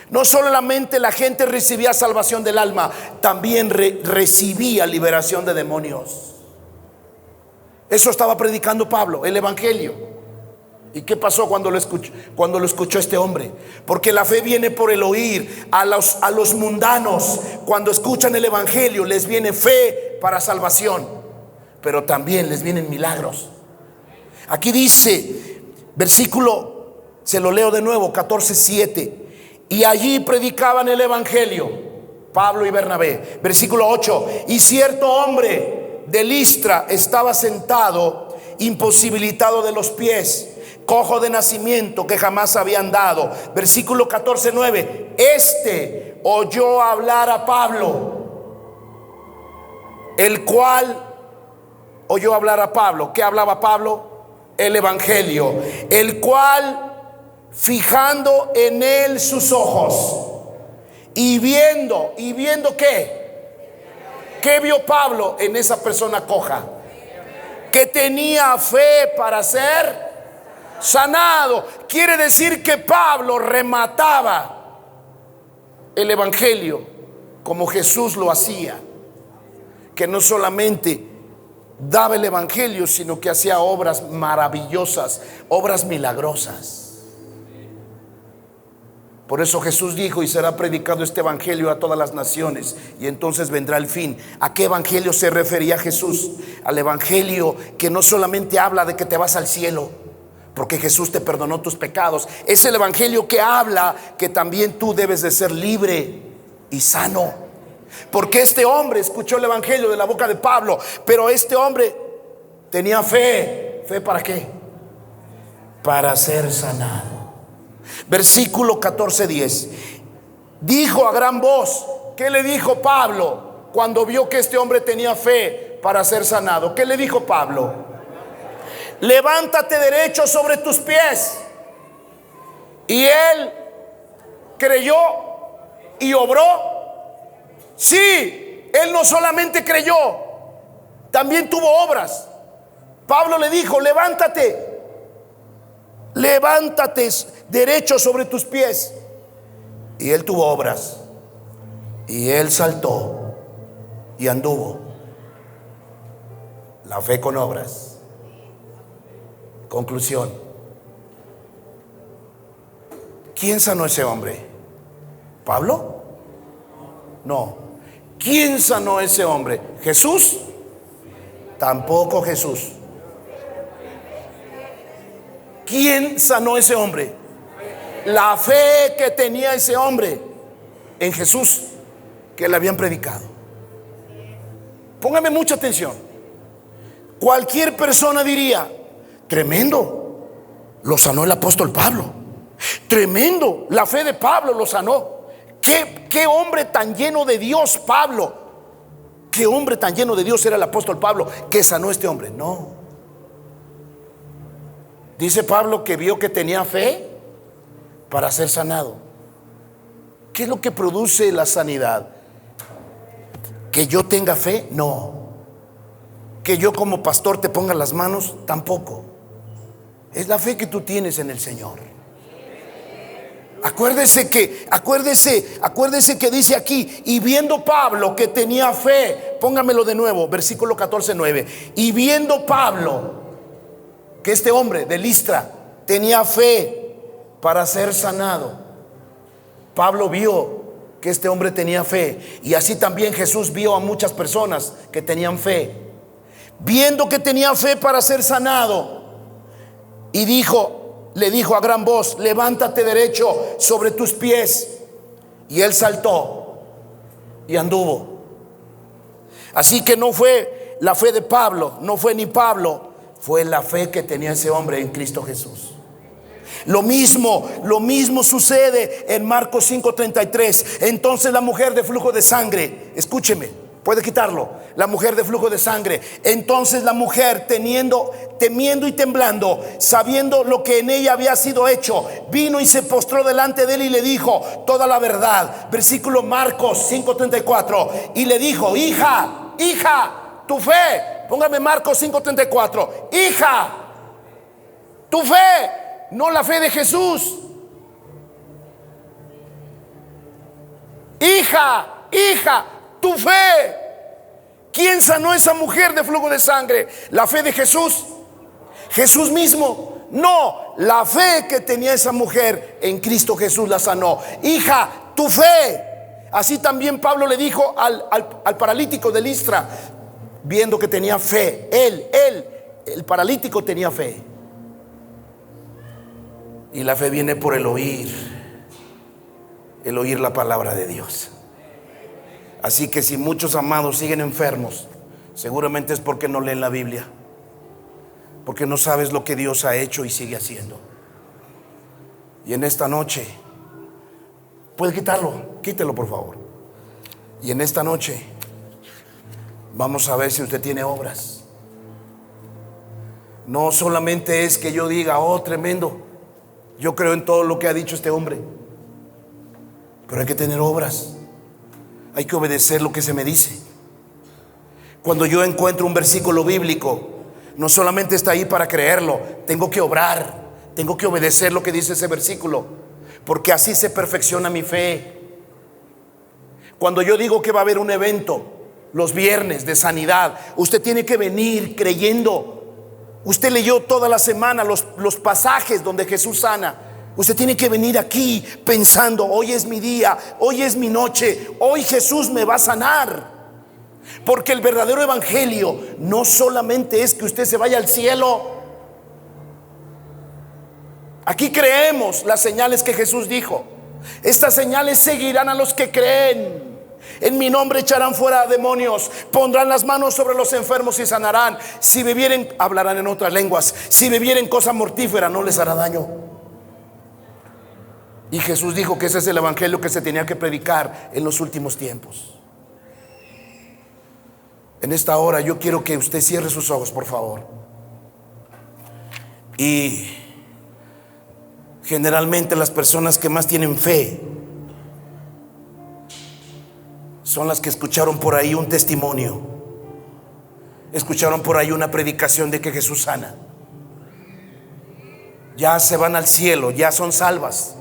No solamente la gente recibía salvación del alma, también recibía liberación de demonios. Eso estaba predicando Pablo, el evangelio. ¿Y qué pasó cuando lo escuchó este hombre? Porque la fe viene por el oír. A los mundanos, cuando escuchan el evangelio, les viene fe para salvación, pero también les vienen milagros. Aquí dice, versículo, se lo leo de nuevo, 14:7. Y allí predicaban el evangelio, Pablo y Bernabé. Versículo 8. Y cierto hombre de Listra estaba sentado, imposibilitado de los pies, cojo de nacimiento, que jamás había andado. Versículo 14:9. Oyó hablar a Pablo, el cual oyó hablar a Pablo. ¿Qué hablaba Pablo? El evangelio. El cual, fijando en él sus ojos y viendo ¿qué vio Pablo en esa persona coja? Que tenía fe para ser sanado. Quiere decir que Pablo remataba el evangelio como Jesús lo hacía, que no solamente daba el evangelio, sino que hacía obras maravillosas, obras milagrosas. Por eso Jesús dijo: y será predicado este evangelio a todas las naciones, y entonces vendrá el fin. ¿A qué evangelio se refería Jesús? Al evangelio que no solamente habla de que te vas al cielo, porque Jesús te perdonó tus pecados. Es el evangelio que habla que también tú debes de ser libre y sano. Porque este hombre escuchó el evangelio de la boca de Pablo, pero este hombre tenía fe. ¿Fe para qué? Para ser sanado. Versículo 14:10. Dijo a gran voz. ¿Qué le dijo Pablo cuando vio que este hombre tenía fe para ser sanado? ¿Qué le dijo Pablo? Levántate derecho sobre tus pies. Y él creyó y obró. Sí, él no solamente creyó, también tuvo obras. Pablo le dijo: levántate derecho sobre tus pies. Y él tuvo obras. Y él saltó y anduvo. La fe con obras. Conclusión. ¿Quién sanó a ese hombre? ¿Pablo? No. ¿Quién sanó a ese hombre? ¿Jesús? Tampoco Jesús. ¿Quién sanó a ese hombre? La fe que tenía ese hombre en Jesús, que le habían predicado. Póngame mucha atención. Cualquier persona diría: tremendo, lo sanó el apóstol Pablo. Tremendo, la fe de Pablo lo sanó. ¿Qué hombre tan lleno de Dios, Pablo? ¿Qué hombre tan lleno de Dios era el apóstol Pablo que sanó a este hombre? No. Dice Pablo que vio que tenía fe para ser sanado. ¿Qué es lo que produce la sanidad? ¿Que yo tenga fe? No. ¿Que yo como pastor te ponga las manos? Tampoco. Es la fe que tú tienes en el Señor. Acuérdese que dice aquí: y viendo Pablo que tenía fe. Póngamelo de nuevo, versículo 14:9. Y viendo Pablo que este hombre de Listra tenía fe para ser sanado. Pablo vio que este hombre tenía fe. Y así también Jesús vio a muchas personas que tenían fe. Viendo que tenía fe para ser sanado, y le dijo a gran voz: levántate derecho sobre tus pies. Y él saltó y anduvo. Así que no fue la fe de Pablo, no fue ni Pablo, fue la fe que tenía ese hombre en Cristo Jesús. Lo mismo sucede en Marcos 5:33. Entonces la mujer de flujo de sangre, escúcheme, puede quitarlo, la mujer de flujo de sangre. Entonces la mujer, temiendo y temblando, sabiendo lo que en ella había sido hecho, vino y se postró delante de él y le dijo toda la verdad. Versículo Marcos 5:34. Y le dijo: hija, tu fe. Póngame Marcos 5:34. Hija, tu fe. No la fe de Jesús. Hija, tu fe. ¿Quién sanó a esa mujer de flujo de sangre? ¿La fe de Jesús? Jesús mismo. No, la fe que tenía esa mujer en Cristo Jesús la sanó. Hija, tu fe. Así también Pablo le dijo al paralítico de Listra, viendo que tenía fe. El paralítico tenía fe. Y la fe viene por el oír la palabra de Dios. Así que si muchos amados siguen enfermos, seguramente es porque no leen la Biblia, porque no sabes lo que Dios ha hecho y sigue haciendo. Y en esta noche, puede quítelo por favor. Y en esta noche vamos a ver si usted tiene obras. No solamente es que yo diga: oh, tremendo, yo creo en todo lo que ha dicho este hombre. Pero hay que tener obras. Hay que obedecer lo que se me dice. Cuando yo encuentro un versículo bíblico, no solamente está ahí para creerlo, tengo que obrar, tengo que obedecer lo que dice ese versículo, porque así se perfecciona mi fe. Cuando yo digo que va a haber un evento los viernes de sanidad, usted tiene que venir creyendo. Usted leyó toda la semana los pasajes donde Jesús sana. Usted tiene que venir aquí pensando: hoy es mi día, hoy es mi noche, hoy Jesús me va a sanar. Porque el verdadero evangelio no solamente es que usted se vaya al cielo. Aquí creemos las señales que Jesús dijo: estas señales seguirán a los que creen. En mi nombre echarán fuera demonios, pondrán las manos sobre los enfermos y sanarán. Si bebieren, hablarán en otras lenguas. Si bebieren cosa mortífera, no les hará daño. Y Jesús dijo que ese es el evangelio que se tenía que predicar en los últimos tiempos. En esta hora yo quiero que usted cierre sus ojos, por favor. Y generalmente las personas que más tienen fe son las que escucharon por ahí un testimonio, escucharon por ahí una predicación de que Jesús sana. Ya se van al cielo, ya son salvas,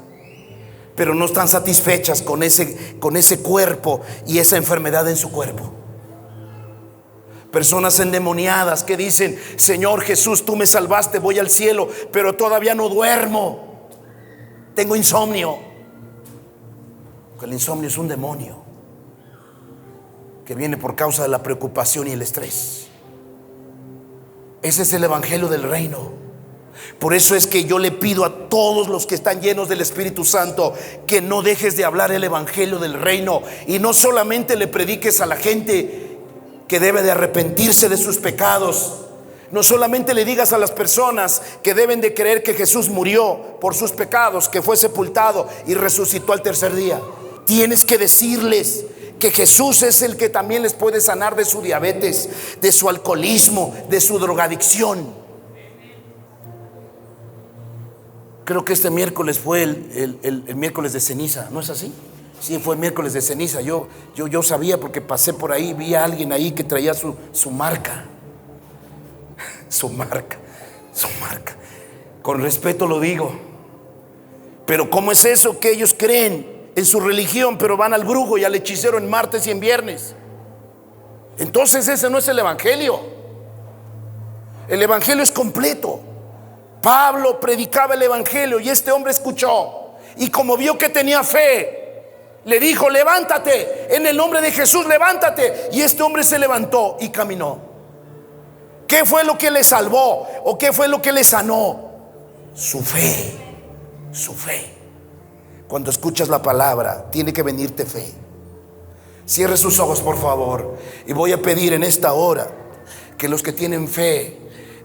pero no están satisfechas con ese cuerpo y esa enfermedad en su cuerpo. Personas endemoniadas que dicen: Señor Jesús, tú me salvaste, voy al cielo, pero todavía no duermo, tengo insomnio. Porque el insomnio es un demonio que viene por causa de la preocupación y el estrés. Ese es el evangelio del reino. Por eso es que yo le pido a todos los que están llenos del Espíritu Santo que no dejes de hablar el evangelio del reino. Y no solamente le prediques a la gente que debe de arrepentirse de sus pecados. No solamente le digas a las personas que deben de creer que Jesús murió por sus pecados, que fue sepultado y resucitó al tercer día. Tienes que decirles que Jesús es el que también les puede sanar de su diabetes, de su alcoholismo, de su drogadicción. Creo que este miércoles fue el miércoles de ceniza, ¿no es así? Sí, fue el miércoles de ceniza. Yo sabía porque pasé por ahí, vi a alguien ahí que traía su marca. Su marca. Con respeto lo digo. Pero ¿cómo es eso que ellos creen en su religión, pero van al brujo y al hechicero en martes y en viernes? Entonces ese no es el evangelio. El evangelio es completo. Pablo predicaba el evangelio y este hombre escuchó, y como vio que tenía fe, Le dijo: levántate, en el nombre de Jesús, levántate. Y este hombre se levantó y caminó. ¿Qué fue lo que le salvó? ¿O qué fue lo que le sanó? Su fe. Su fe. Cuando escuchas la palabra, tiene que venirte fe. Cierre sus ojos, por favor. Y voy a pedir en esta hora que los que tienen fe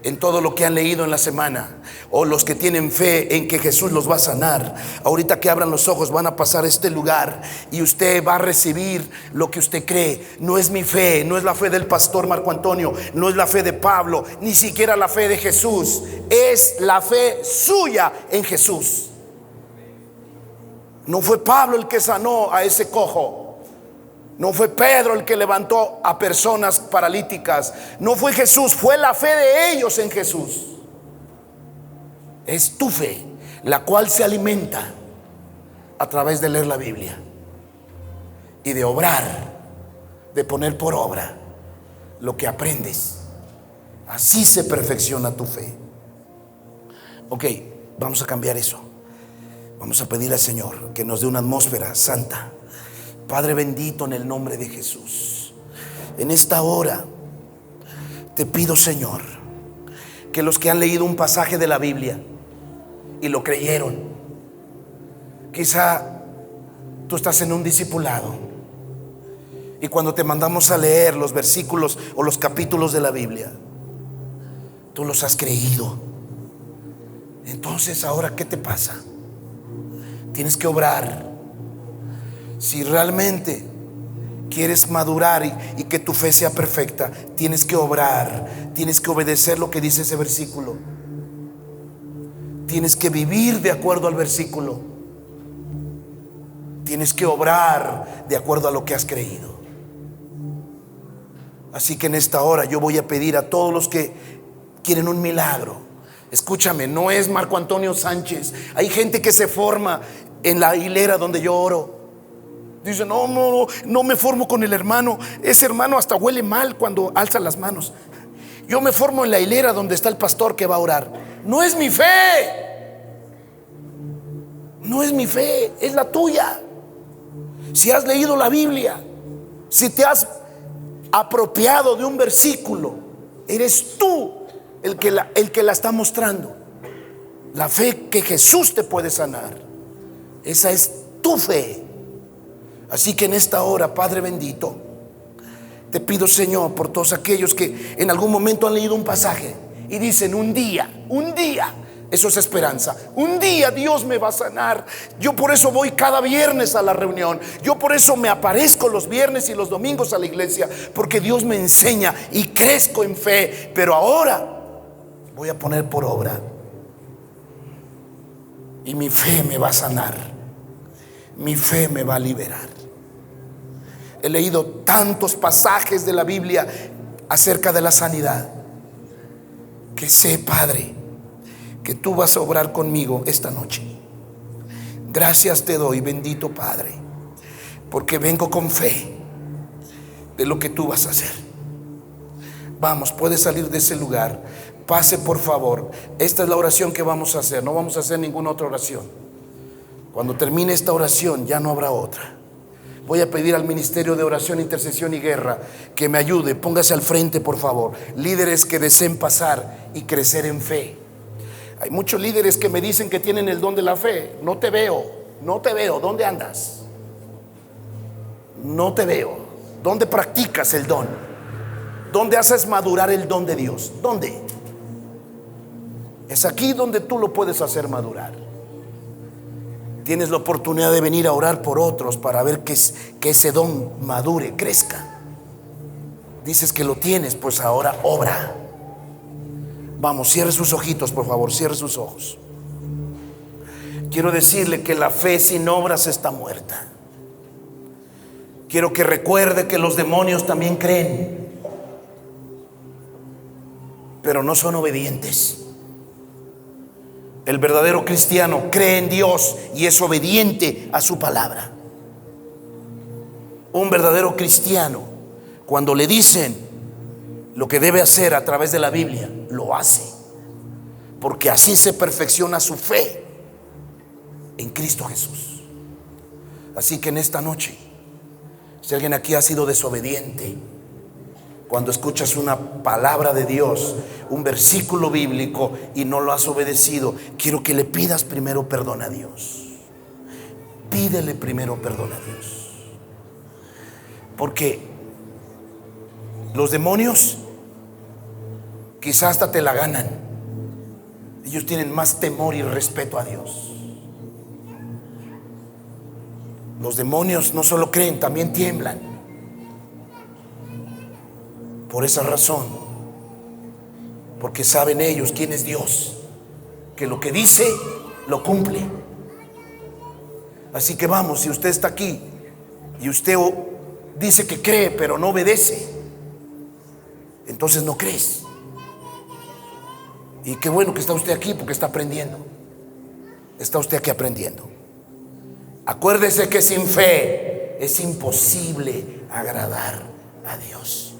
en todo lo que han leído en la semana, o los que tienen fe en que Jesús los va a sanar, ahorita que abran los ojos van a pasar a este lugar y usted va a recibir lo que usted cree. No es mi fe, no es la fe del pastor Marco Antonio, no es la fe de Pablo, ni siquiera la fe de Jesús. Es la fe suya en Jesús. No fue Pablo el que sanó a ese cojo. No fue Pedro el que levantó a personas paralíticas. No fue Jesús, fue la fe de ellos en Jesús. Es tu fe, la cual se alimenta a través de leer la Biblia y de obrar, de poner por obra lo que aprendes. Así se perfecciona tu fe. Ok, vamos a cambiar eso. Vamos a pedirle al Señor que nos dé una atmósfera santa. Padre bendito, en el nombre de Jesús, en esta hora te pido, Señor, que los que han leído un pasaje de la Biblia y lo creyeron, quizá tú estás en un discipulado y cuando te mandamos a leer los versículos o los capítulos de la Biblia, tú los has creído. Entonces, ahora, ¿qué te pasa? Tienes que obrar. Si realmente quieres madurar y que tu fe sea perfecta, tienes que obrar, tienes que obedecer lo que dice ese versículo. Tienes que vivir de acuerdo al versículo. Tienes que obrar de acuerdo a lo que has creído. Así que en esta hora yo voy a pedir a todos los que quieren un milagro. Escúchame, no es Marco Antonio Sánchez. Hay gente que se forma en la hilera donde yo oro. Dice: no me formo con el hermano. Ese hermano hasta huele mal cuando alza las manos. Yo me formo en la hilera donde está el pastor que va a orar. No es mi fe. No es mi fe, es la tuya. Si has leído la Biblia, si te has apropiado de un versículo, eres tú el que la está mostrando. La fe que Jesús te puede sanar, esa es tu fe. Así que en esta hora, Padre bendito, te pido, Señor, por todos aquellos que en algún momento han leído un pasaje y dicen: un día, eso es esperanza. Un día Dios me va a sanar. Yo por eso voy cada viernes a la reunión. Yo por eso me aparezco los viernes y los domingos a la iglesia, porque Dios me enseña y crezco en fe. Pero ahora voy a poner por obra y mi fe me va a sanar. Mi fe me va a liberar. He leído tantos pasajes de la Biblia acerca de la sanidad que sé, Padre, que tú vas a obrar conmigo esta noche. Gracias te doy, bendito Padre, porque vengo con fe de lo que tú vas a hacer. Vamos, puedes salir de ese lugar. Pase, por favor. Esta es la oración que vamos a hacer. No vamos a hacer ninguna otra oración. Cuando termine esta oración ya no habrá otra. Voy a pedir al Ministerio de Oración, Intercesión y Guerra que me ayude. Póngase al frente, por favor. Líderes que deseen pasar y crecer en fe. Hay muchos líderes que me dicen que tienen el don de la fe. No te veo. ¿Dónde andas? No te veo. ¿Dónde practicas el don? ¿Dónde haces madurar el don de Dios? ¿Dónde? Es aquí donde tú lo puedes hacer madurar. Tienes la oportunidad de venir a orar por otros para ver que ese don madure, crezca. Dices que lo tienes, pues ahora obra. Vamos, cierre sus ojitos, por favor, cierre sus ojos. Quiero decirle que la fe sin obras está muerta. Quiero que recuerde que los demonios también creen, pero no son obedientes. El verdadero cristiano cree en Dios y es obediente a su palabra. Un verdadero cristiano, cuando le dicen lo que debe hacer a través de la Biblia, lo hace, porque así se perfecciona su fe en Cristo Jesús. Así que en esta noche, si alguien aquí ha sido desobediente, cuando escuchas una palabra de Dios, un versículo bíblico y no lo has obedecido, quiero que le pidas primero perdón a Dios. Pídele primero perdón a Dios. Porque los demonios quizás hasta te la ganan. Ellos tienen más temor y respeto a Dios. Los demonios no solo creen, también tiemblan. Por esa razón, porque saben ellos quién es Dios, que lo que dice lo cumple. Así que vamos, si usted está aquí y usted dice que cree pero no obedece, entonces no crees. Y qué bueno que está usted aquí, porque está aprendiendo. Está usted aquí aprendiendo. Acuérdese que sin fe es imposible agradar a Dios.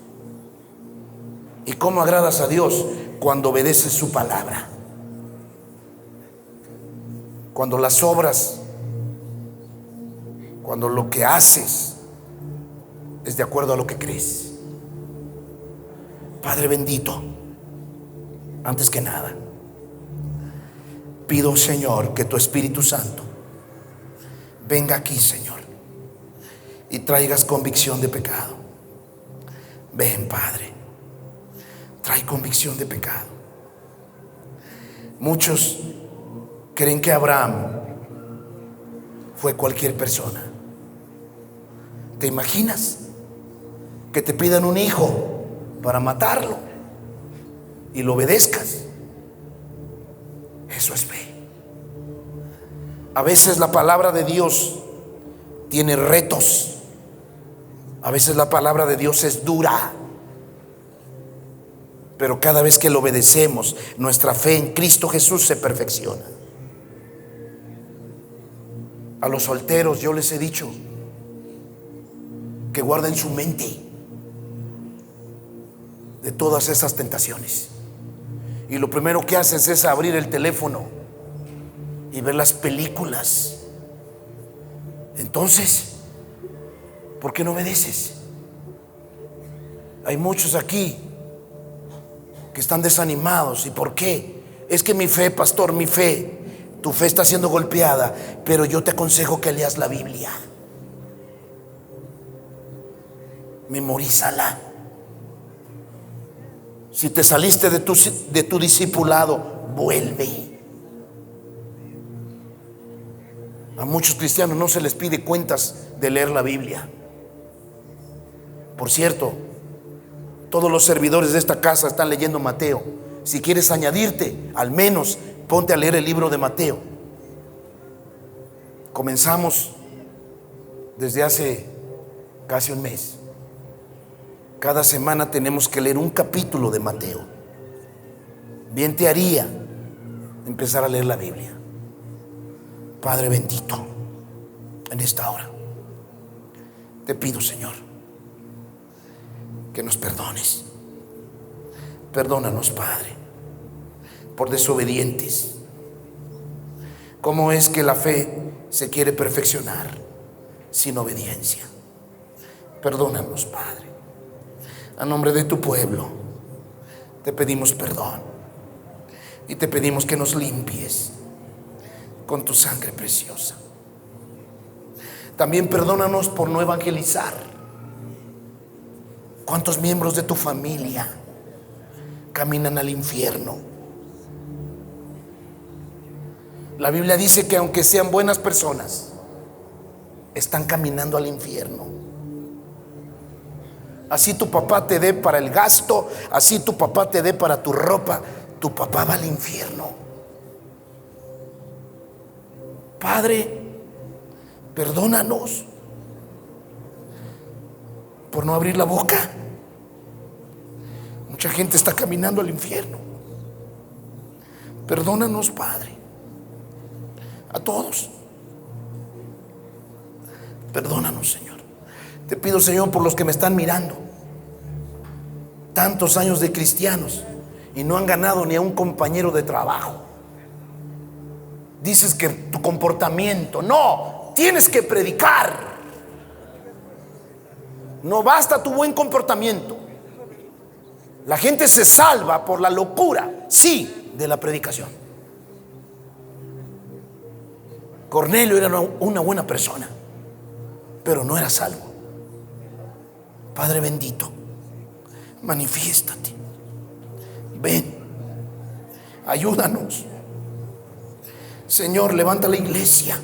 ¿Y cómo agradas a Dios? Cuando obedeces su palabra. Cuando las obras, cuando lo que haces es de acuerdo a lo que crees. Padre bendito, antes que nada, pido, Señor, que tu Espíritu Santo venga aquí, Señor, y traigas convicción de pecado. Ven, Padre, trae convicción de pecado. Muchos creen que Abraham fue cualquier persona. ¿Te imaginas que te pidan un hijo para matarlo y lo obedezcas? Eso es fe. A veces la palabra de Dios tiene retos. A veces la palabra de Dios es dura. Pero cada vez que lo obedecemos, nuestra fe en Cristo Jesús se perfecciona. A los solteros yo les he dicho que guarden su mente de todas esas tentaciones. Y lo primero que haces es abrir el teléfono y ver las películas. Entonces, ¿por qué no obedeces? Hay muchos aquí que están desanimados. ¿Y por qué? Es que mi fe, pastor, mi fe, tu fe está siendo golpeada, pero yo te aconsejo que leas la Biblia. Memorízala. Si te saliste de tu discipulado, vuelve. A muchos cristianos no se les pide cuentas de leer la Biblia. Por cierto, todos los servidores de esta casa están leyendo Mateo. Si quieres añadirte, al menos ponte a leer el libro de Mateo. Comenzamos desde hace casi un mes. Cada semana tenemos que leer un capítulo de Mateo. Bien te haría empezar a leer la Biblia. Padre bendito, en esta hora te pido, Señor, que nos perdones. Perdónanos, Padre, por desobedientes. ¿Cómo es que la fe se quiere perfeccionar sin obediencia? Perdónanos, Padre. A nombre de tu pueblo te pedimos perdón y te pedimos que nos limpies con tu sangre preciosa. También perdónanos por no evangelizar. ¿Cuántos miembros de tu familia caminan al infierno? La Biblia dice que aunque sean buenas personas, están caminando al infierno. Así tu papá te dé para el gasto, así tu papá te dé para tu ropa, tu papá va al infierno. Padre, perdónanos por no abrir la boca. Mucha gente está caminando al infierno. Perdónanos, Padre, a todos. Perdónanos, Señor. Te pido, Señor, por los que me están mirando. Tantos años de cristianos y no han ganado ni a un compañero de trabajo. Dices que tu comportamiento, no, tienes que predicar. No basta tu buen comportamiento. La gente se salva por la locura, sí, de la predicación. Cornelio era una buena persona, pero no era salvo. Padre bendito, manifiéstate. Ven, ayúdanos. Señor, levanta la iglesia.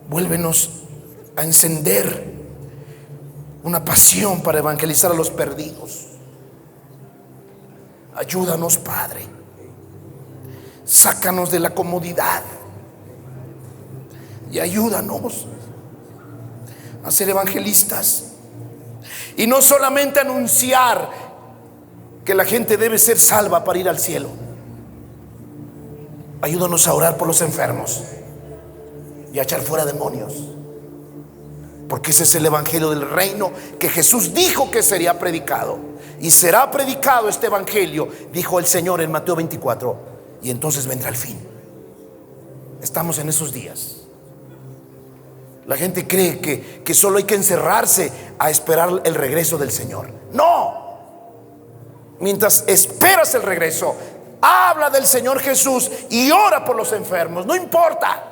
Vuélvenos a encender una pasión para evangelizar a los perdidos. Ayúdanos, Padre. Sácanos de la comodidad y ayúdanos a ser evangelistas. Y no solamente anunciar que la gente debe ser salva para ir al cielo. Ayúdanos a orar por los enfermos y a echar fuera demonios, porque ese es el evangelio del reino que Jesús dijo que sería predicado. Y será predicado este evangelio, dijo el Señor en Mateo 24, y entonces vendrá el fin. Estamos en esos días. La gente cree que solo hay que encerrarse a esperar el regreso del Señor. No. Mientras esperas el regreso, habla del Señor Jesús y ora por los enfermos. No importa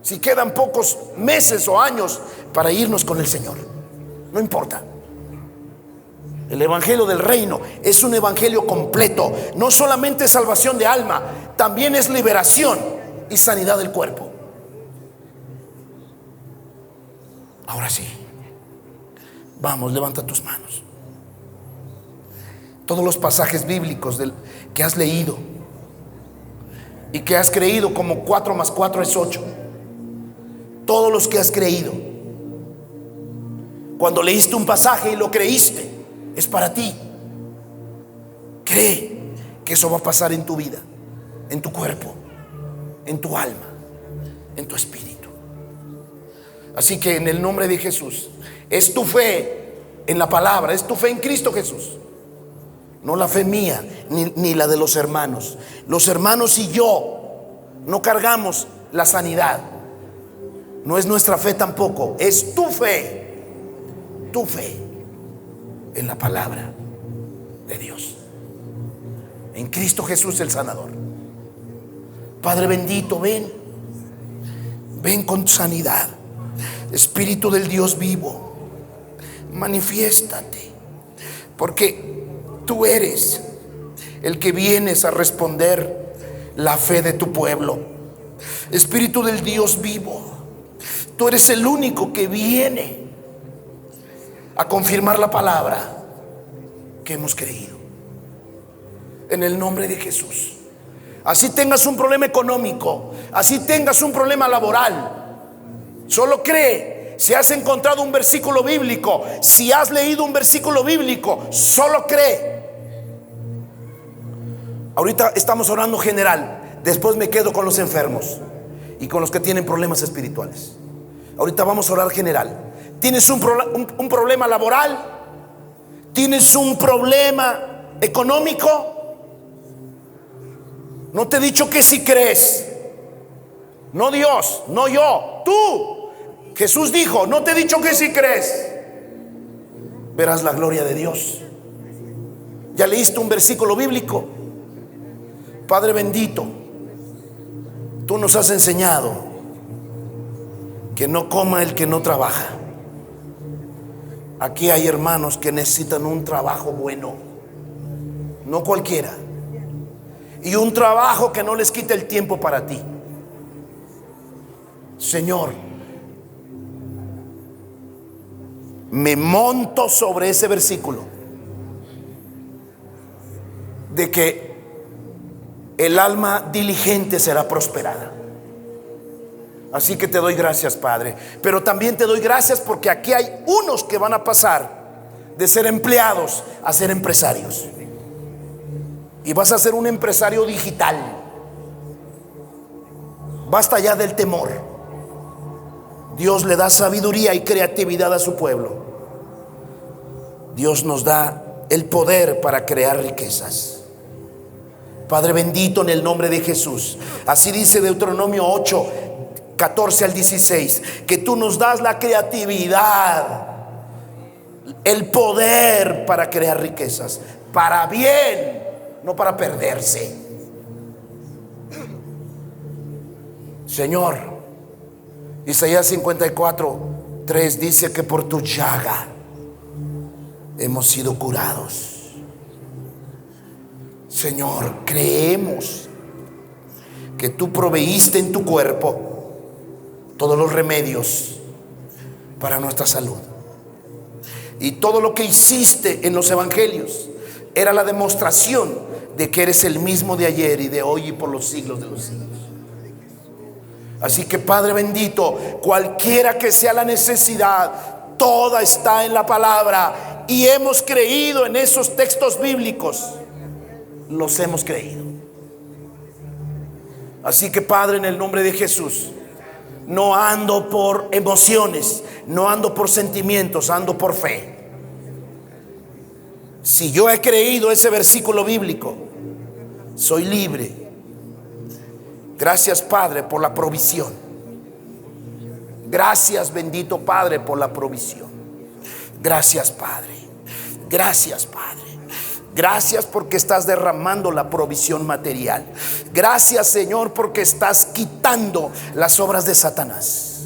si quedan pocos meses o años para irnos con el Señor. No importa. El evangelio del reino es un evangelio completo. No solamente salvación de alma, también es liberación y sanidad del cuerpo. Ahora sí, vamos, levanta tus manos. Todos los pasajes bíblicos que has leído y que has creído, como 4 más 4 es 8. Todos los que has creído, cuando leíste un pasaje y lo creíste, es para ti. Cree que eso va a pasar en tu vida, en tu cuerpo, en tu alma, en tu espíritu. Así que en el nombre de Jesús, es tu fe en la palabra, es tu fe en Cristo Jesús. No la fe mía ni la de los hermanos. Los hermanos y yo no cargamos la sanidad. No es nuestra fe tampoco, es tu fe en la palabra de Dios, en Cristo Jesús el sanador. Padre bendito, ven con sanidad. Espíritu del Dios vivo, manifiéstate, porque tú eres el que vienes a responder la fe de tu pueblo. Espíritu del Dios vivo, tú eres el único que viene a confirmar la palabra que hemos creído. En el nombre de Jesús. Así tengas un problema económico, así tengas un problema laboral, solo cree. Si has encontrado un versículo bíblico, si has leído un versículo bíblico, solo cree. Ahorita estamos orando general, después me quedo con los enfermos y con los que tienen problemas espirituales. Ahorita vamos a orar general. ¿Tienes un problema laboral? ¿Tienes un problema económico? No te he dicho que si crees. No Dios, no yo, tú. Jesús dijo, no te he dicho que si crees, verás la gloria de Dios. ¿Ya leíste un versículo bíblico? Padre bendito, tú nos has enseñado que no coma el que no trabaja. Aquí hay hermanos que necesitan un trabajo bueno, no cualquiera, y un trabajo que no les quite el tiempo para ti. Señor, me monto sobre ese versículo de que el alma diligente será prosperada. Así que te doy gracias, Padre, pero también te doy gracias porque aquí hay unos que van a pasar de ser empleados a ser empresarios, y vas a ser un empresario digital. Basta ya del temor. Dios le da sabiduría y creatividad a su pueblo. Dios nos da el poder para crear riquezas. Padre bendito, en el nombre de Jesús. Así dice Deuteronomio 8, 14 al 16, que tú nos das la creatividad, el poder para crear riquezas, para bien, no para perderse. Señor, Isaías 54:3 dice que por tu llaga hemos sido curados. Señor, creemos que tú proveíste en tu cuerpo todos los remedios para nuestra salud. Y todo lo que hiciste en los evangelios era la demostración de que eres el mismo de ayer y de hoy y por los siglos de los siglos. Así que Padre bendito, cualquiera que sea la necesidad, toda está en la palabra, y hemos creído en esos textos bíblicos. Los hemos creído. Así que Padre, en el nombre de Jesús, no ando por emociones, no ando por sentimientos, ando por fe. Si yo he creído ese versículo bíblico, soy libre. Gracias, Padre, por la provisión. Gracias, bendito Padre, por la provisión. Gracias, Padre. Gracias, Padre. Gracias porque estás derramando la provisión material. Gracias, Señor, porque estás quitando las obras de Satanás.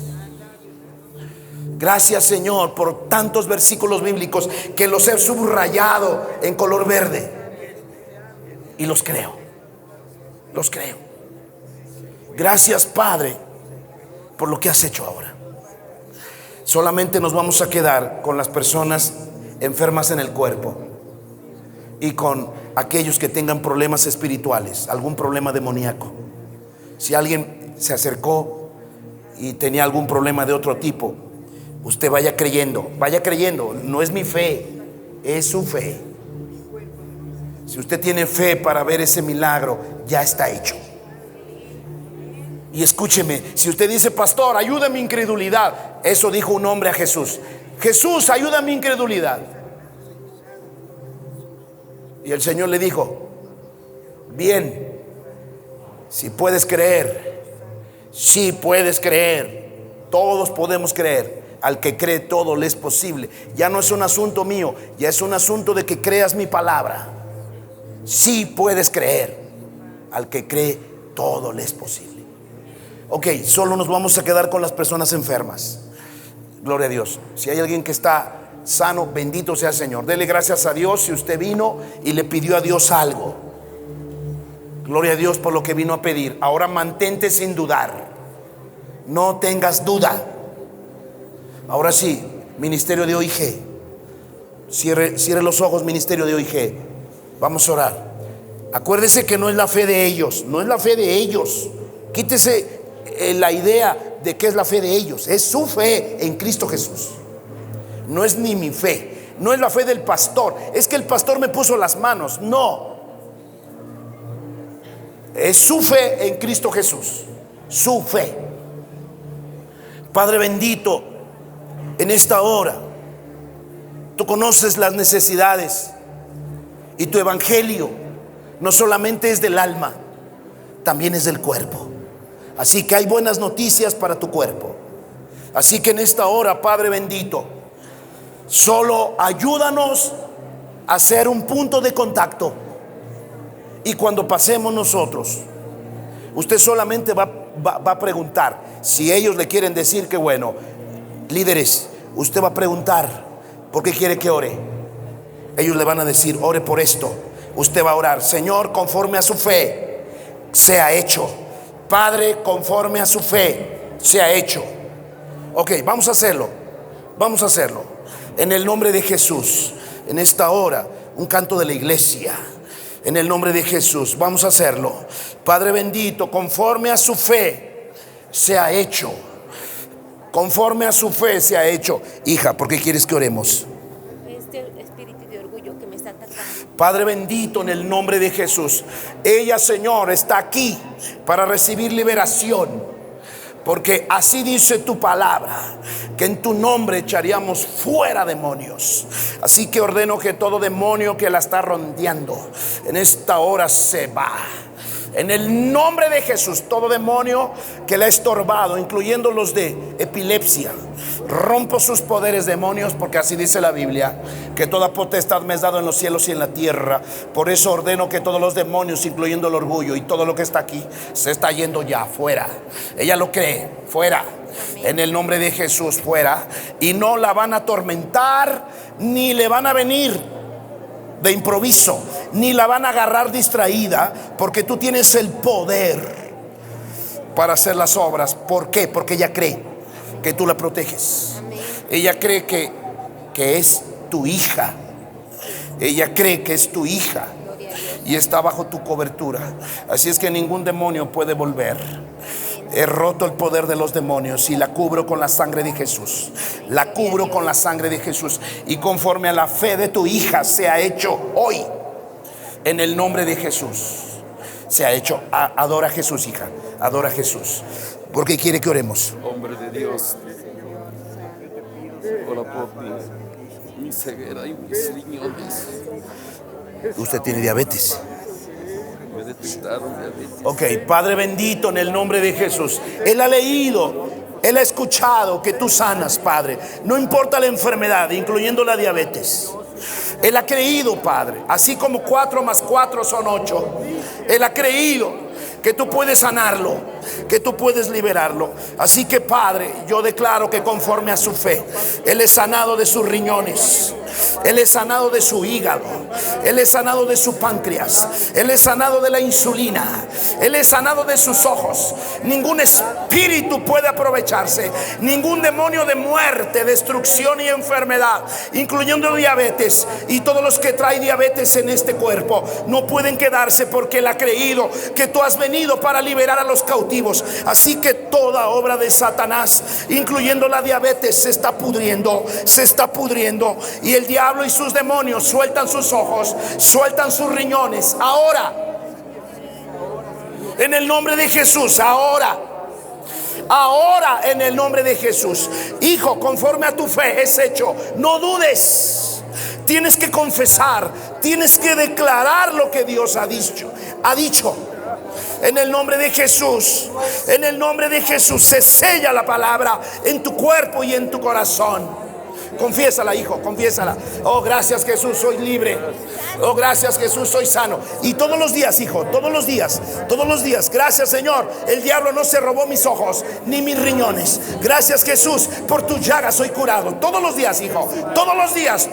Gracias, Señor, por tantos versículos bíblicos que los he subrayado en color verde. Y los creo. Los creo. Gracias, Padre, por lo que has hecho ahora. Solamente nos vamos a quedar con las personas enfermas en el cuerpo y con aquellos que tengan problemas espirituales, algún problema demoníaco. Si alguien se acercó y tenía algún problema de otro tipo, usted vaya creyendo, no es mi fe, es su fe. Si usted tiene fe para ver ese milagro, ya está hecho. Y escúcheme, si usted dice: pastor, ayuda mi incredulidad, eso dijo un hombre a Jesús: Jesús, ayuda mi incredulidad. Y el Señor le dijo: bien, si puedes creer, si puedes creer, todos podemos creer. Al que cree todo le es posible. Ya no es un asunto mío, ya es un asunto de que creas mi palabra. Si puedes creer, al que cree todo le es posible. Ok, solo nos vamos a quedar con las personas enfermas. Gloria a Dios. Si hay alguien que está sano, bendito sea el Señor. Dele gracias a Dios si usted vino y le pidió a Dios algo. Gloria a Dios por lo que vino a pedir. Ahora mantente sin dudar. No tengas duda. Ahora sí, ministerio de OIG. Cierre los ojos, ministerio de OIG. Vamos a orar. Acuérdese que no es la fe de ellos. No es la fe de ellos. Quítese la idea de que es la fe de ellos. Es su fe en Cristo Jesús. No es ni mi fe. No es la fe del pastor. Es que el pastor me puso las manos. No. Es su fe en Cristo Jesús. Su fe. Padre bendito, en esta hora tú conoces las necesidades, y tu evangelio no solamente es del alma, también es del cuerpo. Así que hay buenas noticias para tu cuerpo. Así que en esta hora, Padre bendito, solo ayúdanos a ser un punto de contacto. Y cuando pasemos nosotros, usted solamente va a preguntar. Si ellos le quieren decir que bueno, líderes, usted va a preguntar: ¿por qué quiere que ore? Ellos le van a decir: ore por esto. Usted va a orar: Señor, conforme a su fe, sea hecho. Padre, conforme a su fe, sea hecho. Ok, vamos a hacerlo. Vamos a hacerlo. En el nombre de Jesús, en esta hora, un canto de la iglesia. En el nombre de Jesús, vamos a hacerlo. Padre bendito, conforme a su fe, sea hecho. Conforme a su fe se ha hecho. Hija, ¿por qué quieres que oremos? Este espíritu de orgullo que me está atacando. Padre bendito, en el nombre de Jesús, ella, Señor, está aquí para recibir liberación. Porque así dice tu palabra, que en tu nombre echaríamos fuera demonios. Así que ordeno que todo demonio que la está rondeando en esta hora se va. En el nombre de Jesús, todo demonio que le ha estorbado, incluyendo los de epilepsia, rompo sus poderes, demonios, porque así dice la Biblia, que toda potestad me es dado en los cielos y en la tierra. Por eso ordeno que todos los demonios, incluyendo el orgullo y todo lo que está aquí, se está yendo ya fuera. Ella lo cree, fuera. En el nombre de Jesús, fuera. Y no la van a atormentar, ni le van a venir de improviso, ni la van a agarrar distraída, porque tú tienes el poder para hacer las obras. ¿Por qué? Porque ella cree que tú la proteges. Ella cree que es tu hija. Ella cree que es tu hija y está bajo tu cobertura. Así es que ningún demonio puede volver. He roto el poder de los demonios y la cubro con la sangre de Jesús. La cubro con la sangre de Jesús. Y conforme a la fe de tu hija se ha hecho hoy, en el nombre de Jesús se ha hecho. Adora a Jesús, hija. Adora a Jesús. Porque quiere que oremos. Hombre de Dios, ora por mi ceguera y mis riñones. Usted tiene diabetes. Me detectaron diabetes. Ok, Padre bendito, en el nombre de Jesús. Él ha leído, Él ha escuchado que tú sanas, Padre. No importa la enfermedad, incluyendo la diabetes. Él ha creído, Padre. Así como 4 más 4 son 8. Él ha creído que tú puedes sanarlo, que tú puedes liberarlo. Así que, Padre, yo declaro que conforme a su fe, Él es sanado de sus riñones, Él es sanado de su hígado, Él es sanado de su páncreas, Él es sanado de la insulina, Él es sanado de sus ojos. Ningún espíritu puede aprovecharse, ningún demonio de muerte, destrucción y enfermedad, incluyendo diabetes, y todos los que traen diabetes en este cuerpo no pueden quedarse, porque Él ha creído que tú has venido para liberar a los cautivos. Así que toda obra de Satanás, incluyendo la diabetes, se está pudriendo, y el diablo y sus demonios sueltan sus ojos, sueltan sus riñones. Ahora, en el nombre de Jesús, ahora en el nombre de Jesús, hijo, conforme a tu fe es hecho. No dudes, tienes que confesar, tienes que declarar lo que Dios ha dicho. En el nombre de Jesús, en el nombre de Jesús se sella la palabra en tu cuerpo y en tu corazón. Confiésala, hijo, confiésala. Oh, gracias, Jesús, soy libre. Oh, gracias, Jesús, soy sano. Y todos los días, hijo, todos los días. Gracias, Señor, el diablo no se robó mis ojos ni mis riñones. Gracias, Jesús, por tu llaga soy curado. Todos los días, hijo, todos los días.